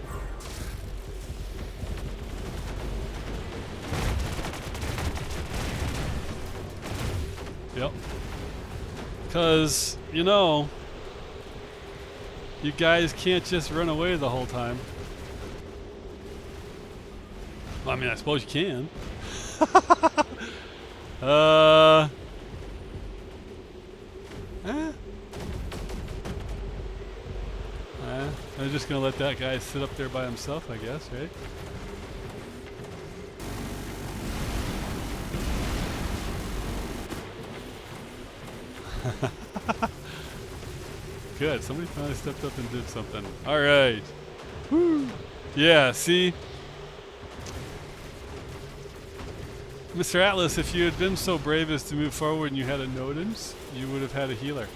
Yep. Because, you know, you guys can't just run away the whole time. Well, I mean, I suppose you can. I'm just gonna let that guy sit up there by himself, I guess, right? Good, somebody finally stepped up and did something. Alright. Woo! Yeah, see? Mr. Atlas, if you had been so brave as to move forward and you had a Nodens, you would have had a healer.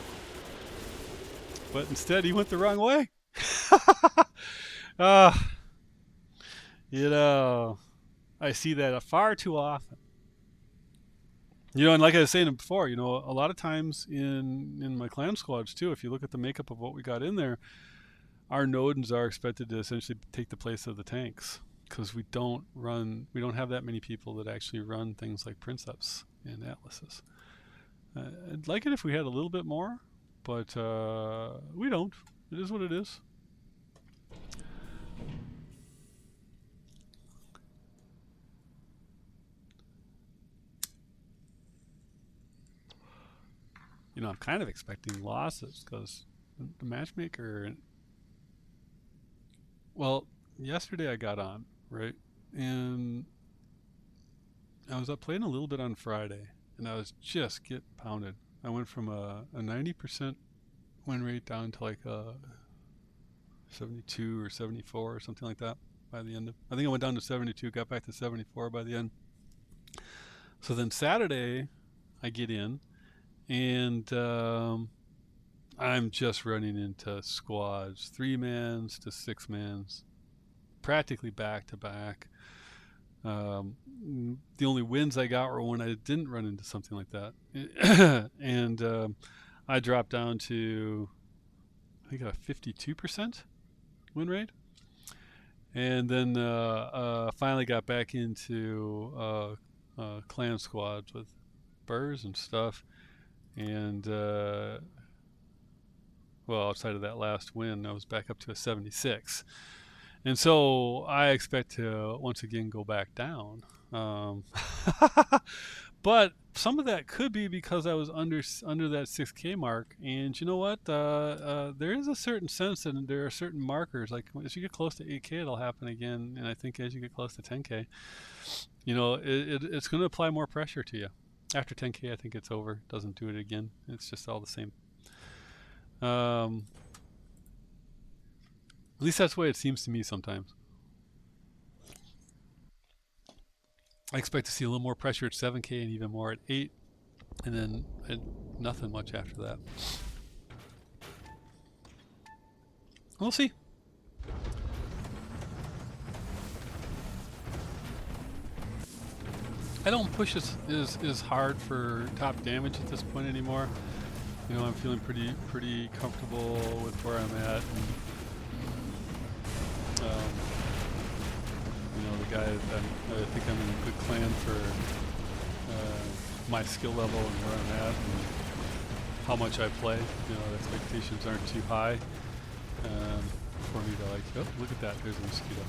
But instead, he went the wrong way. You know, I see that far too often. You know, and like I was saying before, you know, a lot of times in my clan squads too, if you look at the makeup of what we got in there, our Nodens are expected to essentially take the place of the tanks. Because we don't have that many people that actually run things like Princeps and Atlases. I'd like it if we had a little bit more, but we don't. It is what it is. You know, I'm kind of expecting losses because the matchmaker. Well, yesterday I got on, right? And I was up playing a little bit on Friday, and I was just getting pounded. I went from a 90% win rate down to like a 72 or 74 or something like that by the end of. I think I went down to 72, got back to 74 by the end. So then Saturday, I get in, and I'm just running into squads, 3-mans to 6-mans, practically back to back. The only wins I got were when I didn't run into something like that. And I dropped down to, I think, a 52% win rate. And then finally got back into clan squads with burrs and stuff. And, well, outside of that last win, I was back up to a 76. And so I expect to once again go back down. Um, but some of that could be because I was under that 6K mark. And you know what? There is a certain sense that there are certain markers. Like as you get close to 8K, it'll happen again. And I think as you get close to 10K, it's going to apply more pressure to you. After 10K, I think it's over. Doesn't do it again. It's just all the same. At least that's the way it seems to me sometimes. I expect to see a little more pressure at 7K and even more at 8, and then nothing much after that. We'll see. I don't push as hard for top damage at this point anymore. I'm feeling pretty comfortable with where I'm at. And, the guy, I think I'm in a good clan for my skill level and where I'm at and how much I play. The expectations aren't too high for me to like, oh, look at that, there's a mosquito.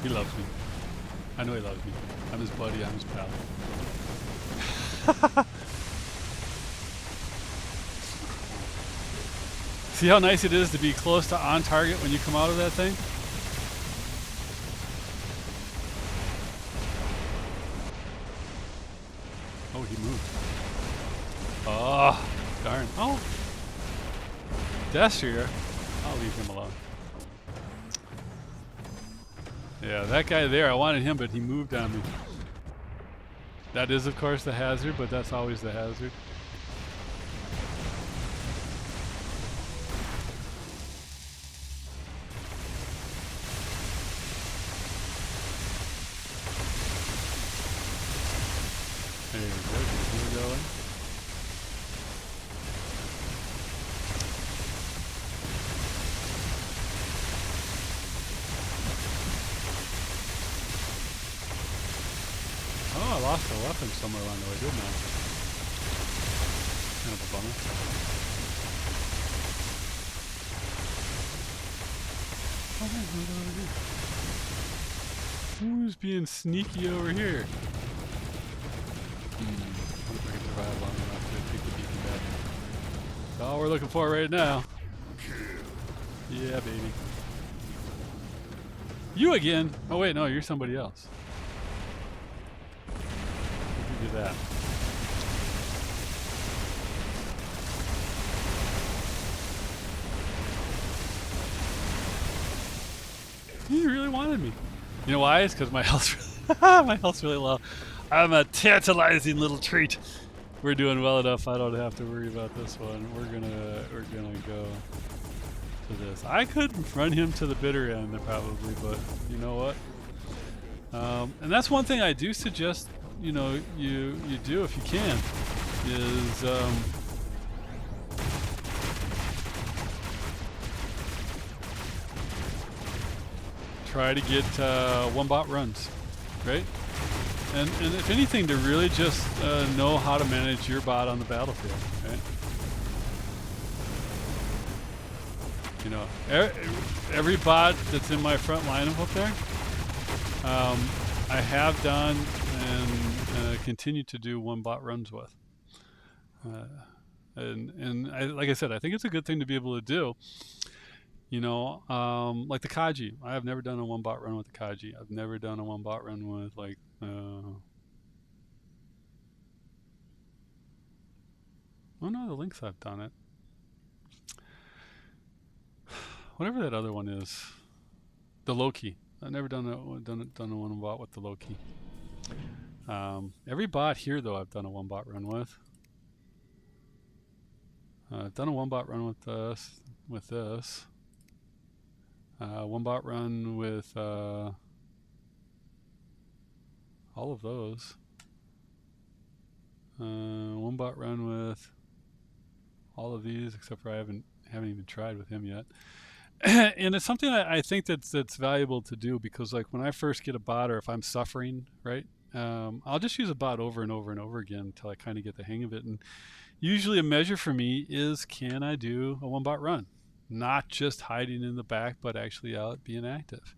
He loves me. I know he loves me. I'm his buddy, I'm his pal. See how nice it is to be close to on target when you come out of that thing? Oh, he moved. Oh, darn. Oh. Destrier. I'll leave him alone. Yeah, that guy there, I wanted him, but he moved on me. That is, of course, the hazard, but that's always the hazard. There we go, keep it going. Oh, I lost a weapon somewhere along the way, didn't I? Kind of a bummer. Oh, who's being sneaky over here? What if I can survive long enough to take the beacon back? That's all we're looking for right now. Yeah, baby. You again? Oh wait, no, you're somebody else. Do that. He really wanted me. You know why? It's because my health's really low. I'm a tantalizing little treat. We're doing well enough. I don't have to worry about this one. We're gonna go to this. I could run him to the bitter end probably, but you know what? And that's one thing I do suggest. You do if you can, is try to get one bot runs, right? And if anything, to really just know how to manage your bot on the battlefield, right? Every bot that's in my front lineup up there, I have done and continue to do one bot runs with. Like I said, I think it's a good thing to be able to do. Like the Kaji. I have never done a one bot run with the Kaji. I've never done a one bot run with like oh no, the Lynx I've done it. Whatever that other one is. The Loki. I've never done a one bot with the Loki. Every bot here though I've done a one bot run with. I've done a one bot run with this. One bot run with all all of those. One bot run with all of these, except for I haven't even tried with him yet. And it's something I think that's valuable to do, because like when I first get a bot, or if I'm suffering, right, I'll just use a bot over and over and over again until I kind of get the hang of it. And usually a measure for me is, can I do a one bot run? Not just hiding in the back, but actually out being active.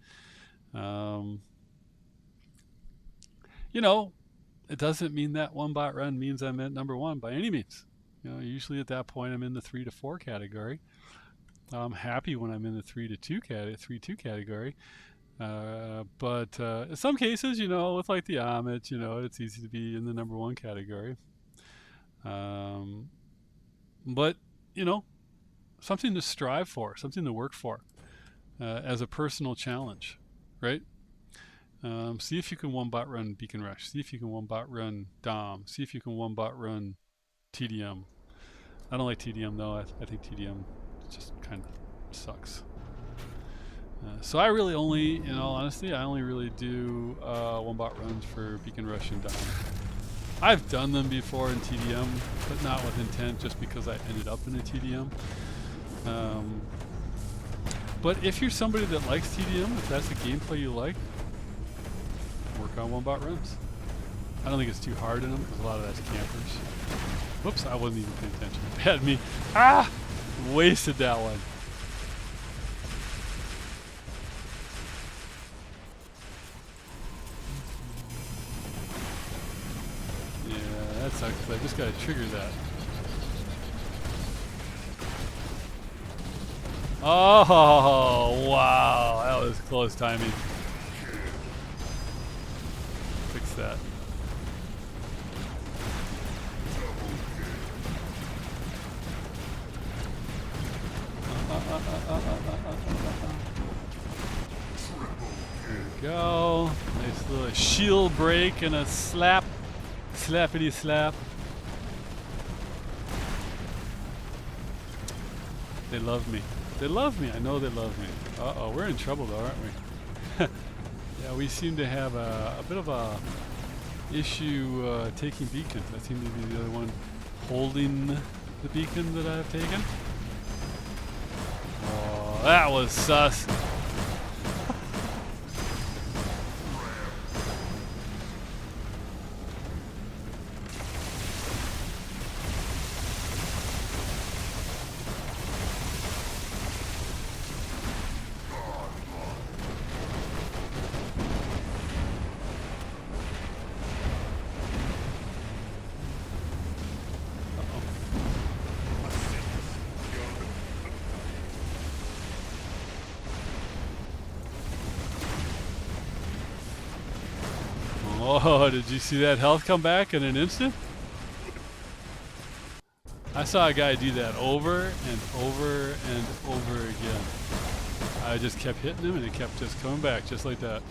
You know, it doesn't mean that one bot run means I'm at number one by any means. You know, usually at that point I'm in the 3 to 4 category. I'm happy when I'm in the 3 to 2 category. But in some cases, you know, with like the Amit, you know, it's easy to be in the number one category. But, you know, something to strive for, something to work for as a personal challenge, right? See if you can one bot run Beacon Rush. See if you can one bot run Dom. See if you can one bot run TDM. I don't like TDM though. I think TDM just kind of sucks. So I really only, in all honesty, I only really do one bot runs for Beacon Rush and Dom. I've done them before in TDM, but not with intent, just because I ended up in a TDM. But if you're somebody that likes TDM, if that's the gameplay you like, work on one bot runs. I don't think it's too hard in them, because a lot of that's campers. Whoops, I wasn't even paying attention. Bad me. Ah! Wasted that one. Yeah, that sucks, but I just gotta trigger that. Oh, wow. That was close timing. Fix that. There we go. Nice little shield break and a slap. Slappity slap. They love me. They love me. I know they love me. Uh-oh, we're in trouble though, aren't we? Yeah, we seem to have a bit of a issue taking beacons. I seem to be the other one holding the beacon that I've taken. Oh, that was sus. Oh, did you see that health come back in an instant? I saw a guy do that over and over and over again. I just kept hitting him and it kept just coming back just like that.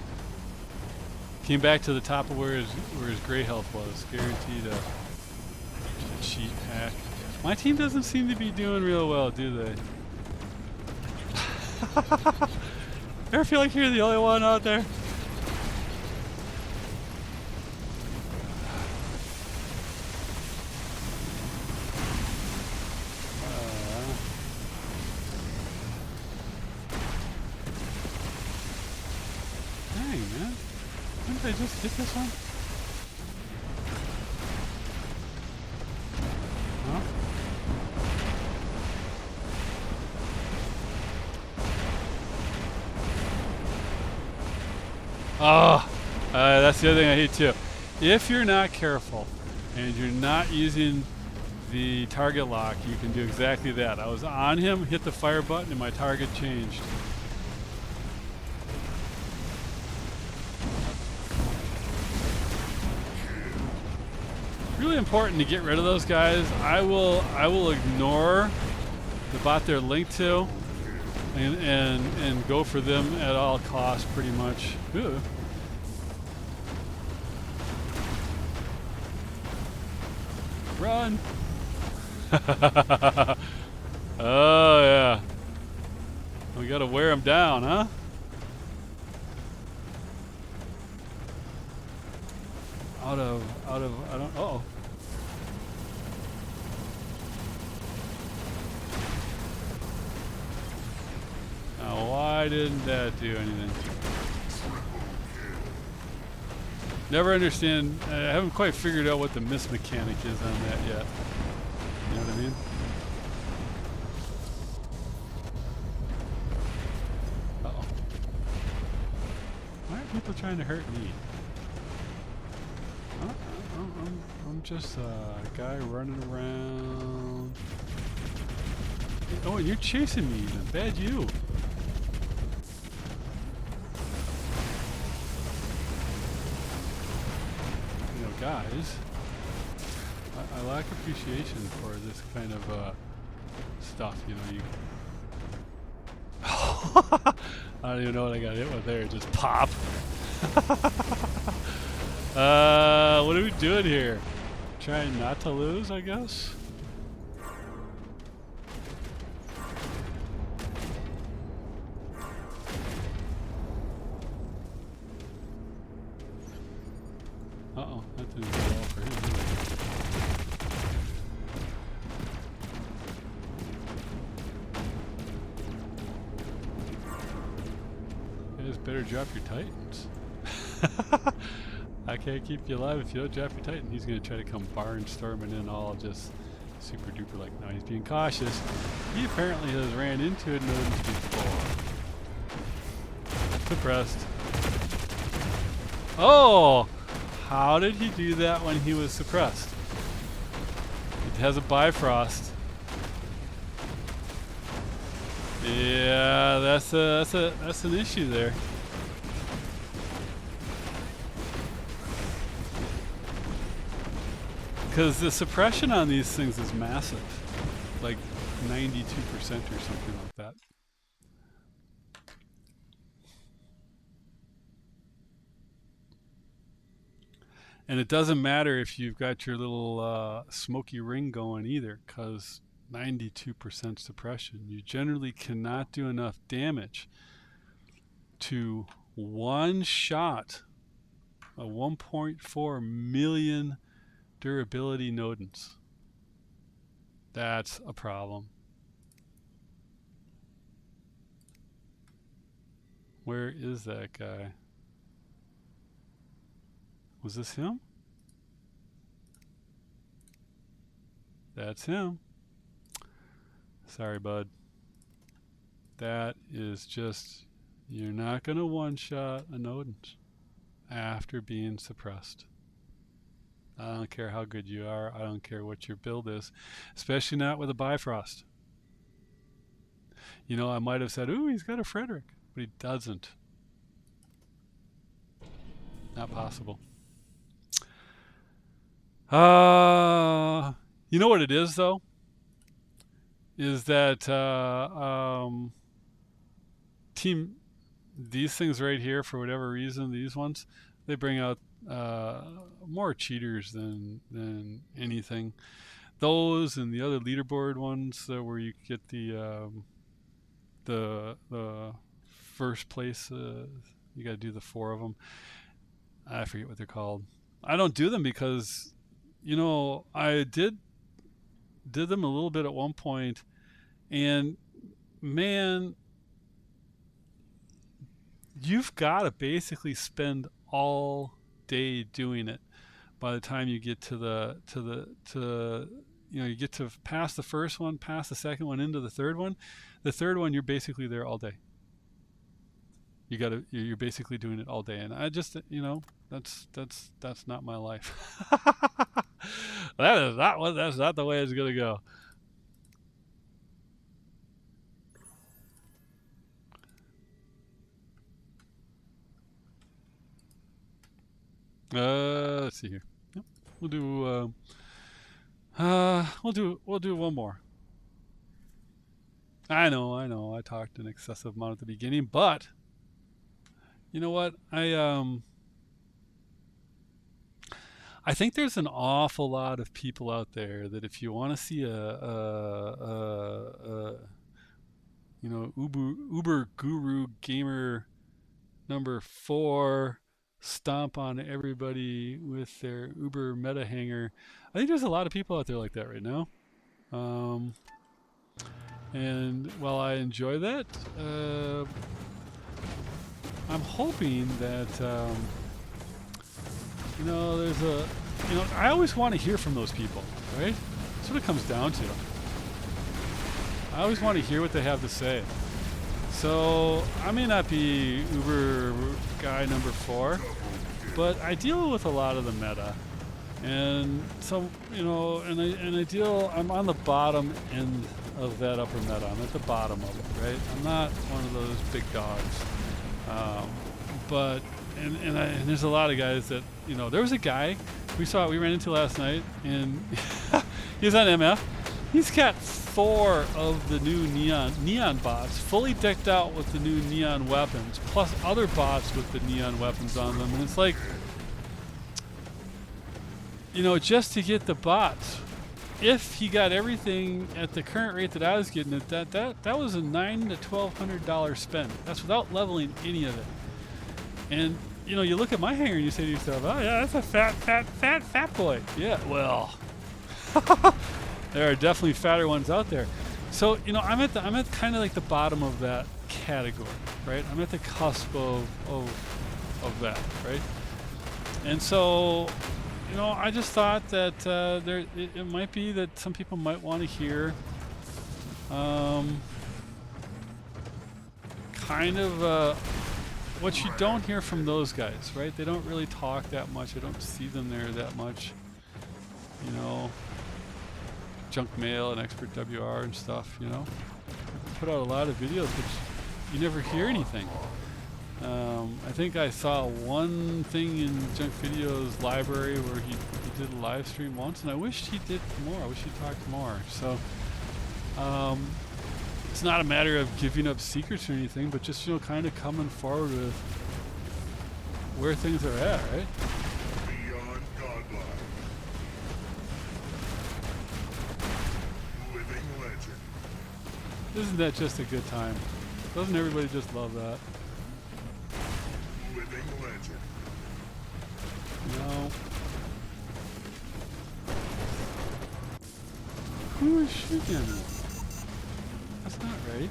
Came back to the top of where his gray health was. Guaranteed a cheat hack. My team doesn't seem to be doing real well, do they? Ever feel like you're the only one out there? Did I just hit this one? Huh? Oh, that's the other thing I hate too. If you're not careful and you're not using the target lock, you can do exactly that. I was on him, hit the fire button, and my target changed. Really important to get rid of those guys. I will ignore the bot they're linked to and go for them at all costs pretty much. Ooh. Run. Oh yeah. We gotta wear them down, huh? I don't. Uh-oh. Now, why didn't that do anything? Never understand. I haven't quite figured out what the miss mechanic is on that yet. You know what I mean? Uh-oh. Why are people trying to hurt me? I'm just a guy running around. Oh, and you're chasing me even. Bad you. You know, guys, I lack appreciation for this kind of stuff. You know, you. I don't even know what I got hit with there. Just pop. What are we doing here? Trying not to lose, I guess? Uh-oh, that didn't go well for him. You guys better drop your titans. I can't keep you alive if you don't drop your titan. He's going to try to come barnstorming in all just super duper like, no, he's being cautious. He apparently has ran into it nodes before. Suppressed. Oh! How did he do that when he was suppressed? It has a Bifrost. Yeah, that's an issue there. Because the suppression on these things is massive, like 92% or something like that. And it doesn't matter if you've got your little smoky ring going either, because 92% suppression. You generally cannot do enough damage to one shot a 1.4 million durability Nodens. That's a problem. Where is that guy? Was this him? That's him. Sorry, bud. That is just, you're not going to one-shot a Nodens after being suppressed. I don't care how good you are. I don't care what your build is, especially not with a Bifrost. You know, I might have said, ooh, he's got a Frederick, but he doesn't. Not possible. You know what it is, though? Is that these things right here, for whatever reason, these ones, they bring out more cheaters than anything. Those and the other leaderboard ones where you get the first place, you got to do the 4 of them. I forget what they're called. I don't do them because, you know, I did them a little bit at one point, and man, you've got to basically spend all day doing it. By the time you get to you know, you get to past the first one, past the second one, into the third one. The third one, you're basically there all day. You're basically doing it all day, and I just, you know, that's not my life. That's not the way it's gonna go. Let's see here. Yep. We'll do one more. I know. I talked an excessive amount at the beginning, but you know what? I think there's an awful lot of people out there that if you want to see you know, Uber Guru Gamer number 4 stomp on everybody with their uber meta hanger. I think there's a lot of people out there like that right now. Um, and while I enjoy that, I'm hoping that there's I always want to hear from those people, right? That's what it comes down to. I always want to hear what they have to say. So I may not be Uber guy number 4, but I deal with a lot of the meta, and so I'm on the bottom end of that upper meta. I'm at the bottom of it, right? I'm not one of those big dogs, but there's a lot of guys that There was a guy we ran into last night, and he was on MF. He's got 4 of the new neon bots, fully decked out with the new neon weapons, plus other bots with the neon weapons on them. And it's like, just to get the bots, if he got everything at the current rate that I was getting it, that was a $900 to $1,200 spend. That's without leveling any of it. And you look at my hanger and you say to yourself, "Oh yeah, that's a fat boy." Yeah, well. There are definitely fatter ones out there. So, I'm at kind of like the bottom of that category, right? I'm at the cusp of that, right? And so, I just thought that it might be that some people might want to hear kind of what you don't hear from those guys, right? They don't really talk that much. I don't see them there that much, junk mail and expert WR and stuff, put out a lot of videos, but you never hear anything. I think I saw one thing in Junk Video's library where he did a live stream once, and I wish he did more. I wish he talked more. So it's not a matter of giving up secrets or anything, but just kind of coming forward with where things are at, right? Isn't that just a good time? Doesn't everybody just love that? Living legend. Who is shooting at me? That's not right.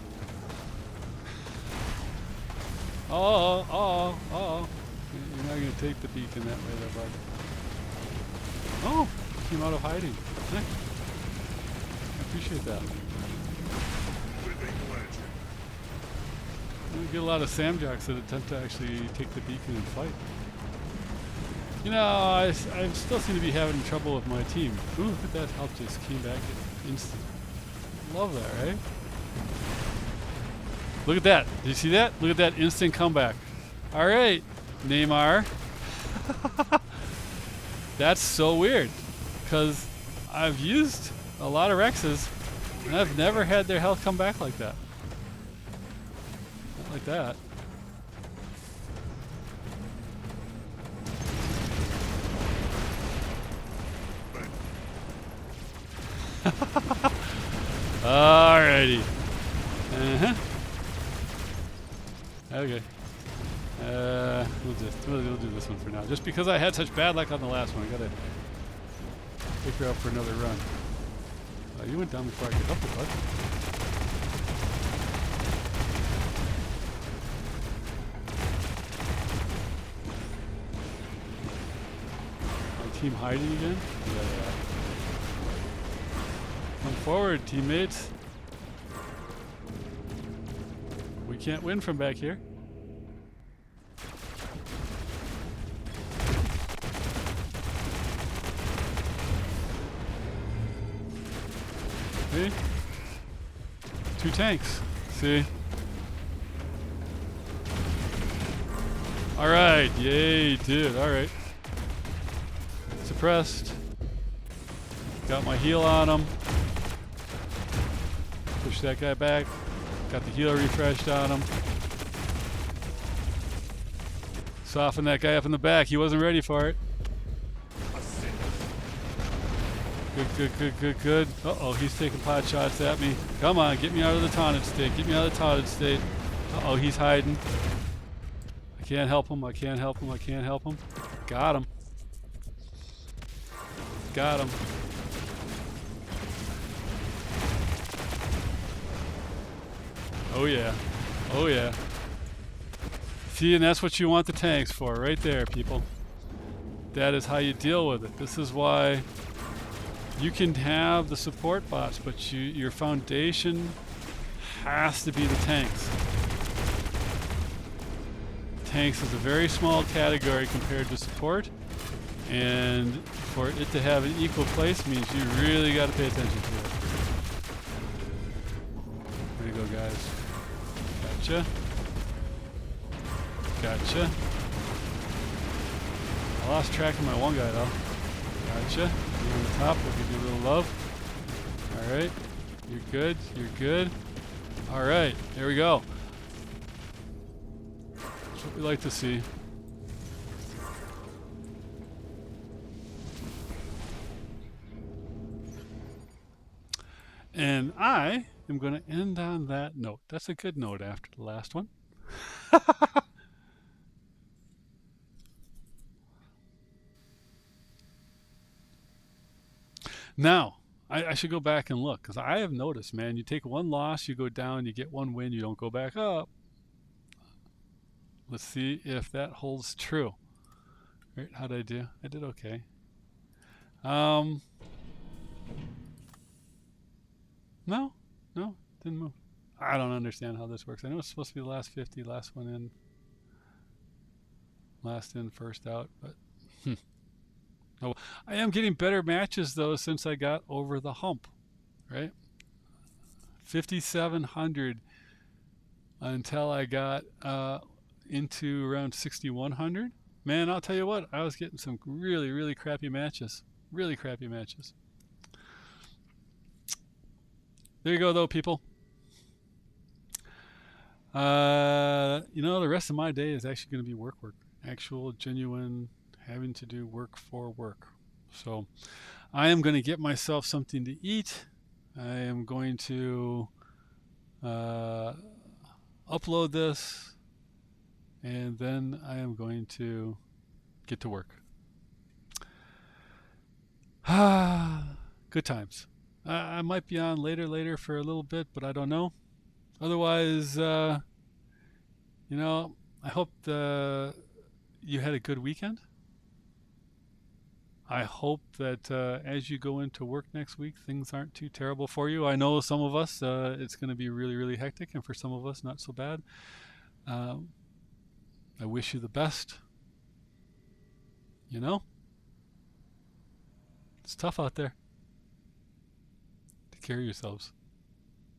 Oh. You're not going to take the beacon that way, there, bud. Oh, came out of hiding. Nice. I appreciate that. We get a lot of Samjocks that attempt to actually take the beacon and fight. I still seem to be having trouble with my team. Ooh, look at that help just came back instant. Love that, right? Look at that. Did you see that? Look at that instant comeback. All right, Neymar. That's so weird, because I've used a lot of Rexes, and I've never had their health come back like that. Like that. Alrighty. Okay. We'll do this one for now. Just because I had such bad luck on the last one, I gotta pick her up for another run. You went down before I could help you, bud. Team hiding again? Yeah. Come forward, teammates. We can't win from back here. See? 2 tanks. See? Alright, yay, dude, alright. Suppressed. Got my heal on him. Push that guy back. Got the heal refreshed on him. Soften that guy up in the back. He wasn't ready for it. Good. Uh-oh, he's taking pot shots at me. Come on, get me out of the taunted state. Get me out of the taunted state. Uh-oh, he's hiding. I can't help him. I can't help him. I can't help him. Got him. Got him. Oh yeah. Oh yeah. See, and that's what you want the tanks for, right there, people. That is how you deal with it. This is why you can have the support bots, but your foundation has to be the tanks. Tanks is a very small category compared to support, and for it to have an equal place means you really got to pay attention to it. There you go, guys. Gotcha. Gotcha. I lost track of my one guy though. Gotcha. You're on the top, we'll give you a little love. Alright. You're good. You're good. Alright. There we go. That's what we like to see. And I am going to end on that note. That's a good note after the last one. Now, I should go back and look, because I have noticed, man, you take one loss, you go down, you get one win, you don't go back up. Let's see if that holds true. Right, how'd I do? I did okay. No, didn't move. I don't understand how this works. I know it's supposed to be the last 50, last one in, last in, first out, but oh, I am getting better matches though since I got over the hump, right? 5,700 until I got into around 6,100. Man, I'll tell you what, I was getting some really, really crappy matches. Really crappy matches. There you go though, people. You know, the rest of my day is actually going to be work. Actual, genuine, having to do work for work. So I am going to get myself something to eat. I am going to upload this, and then I am going to get to work. Good times. I might be on later for a little bit, but I don't know. Otherwise, you know, I hope you had a good weekend. I hope that as you go into work next week, things aren't too terrible for you. I know some of us, it's going to be really, really hectic, and for some of us, not so bad. I wish you the best. You know, it's tough out there. Take care of yourselves.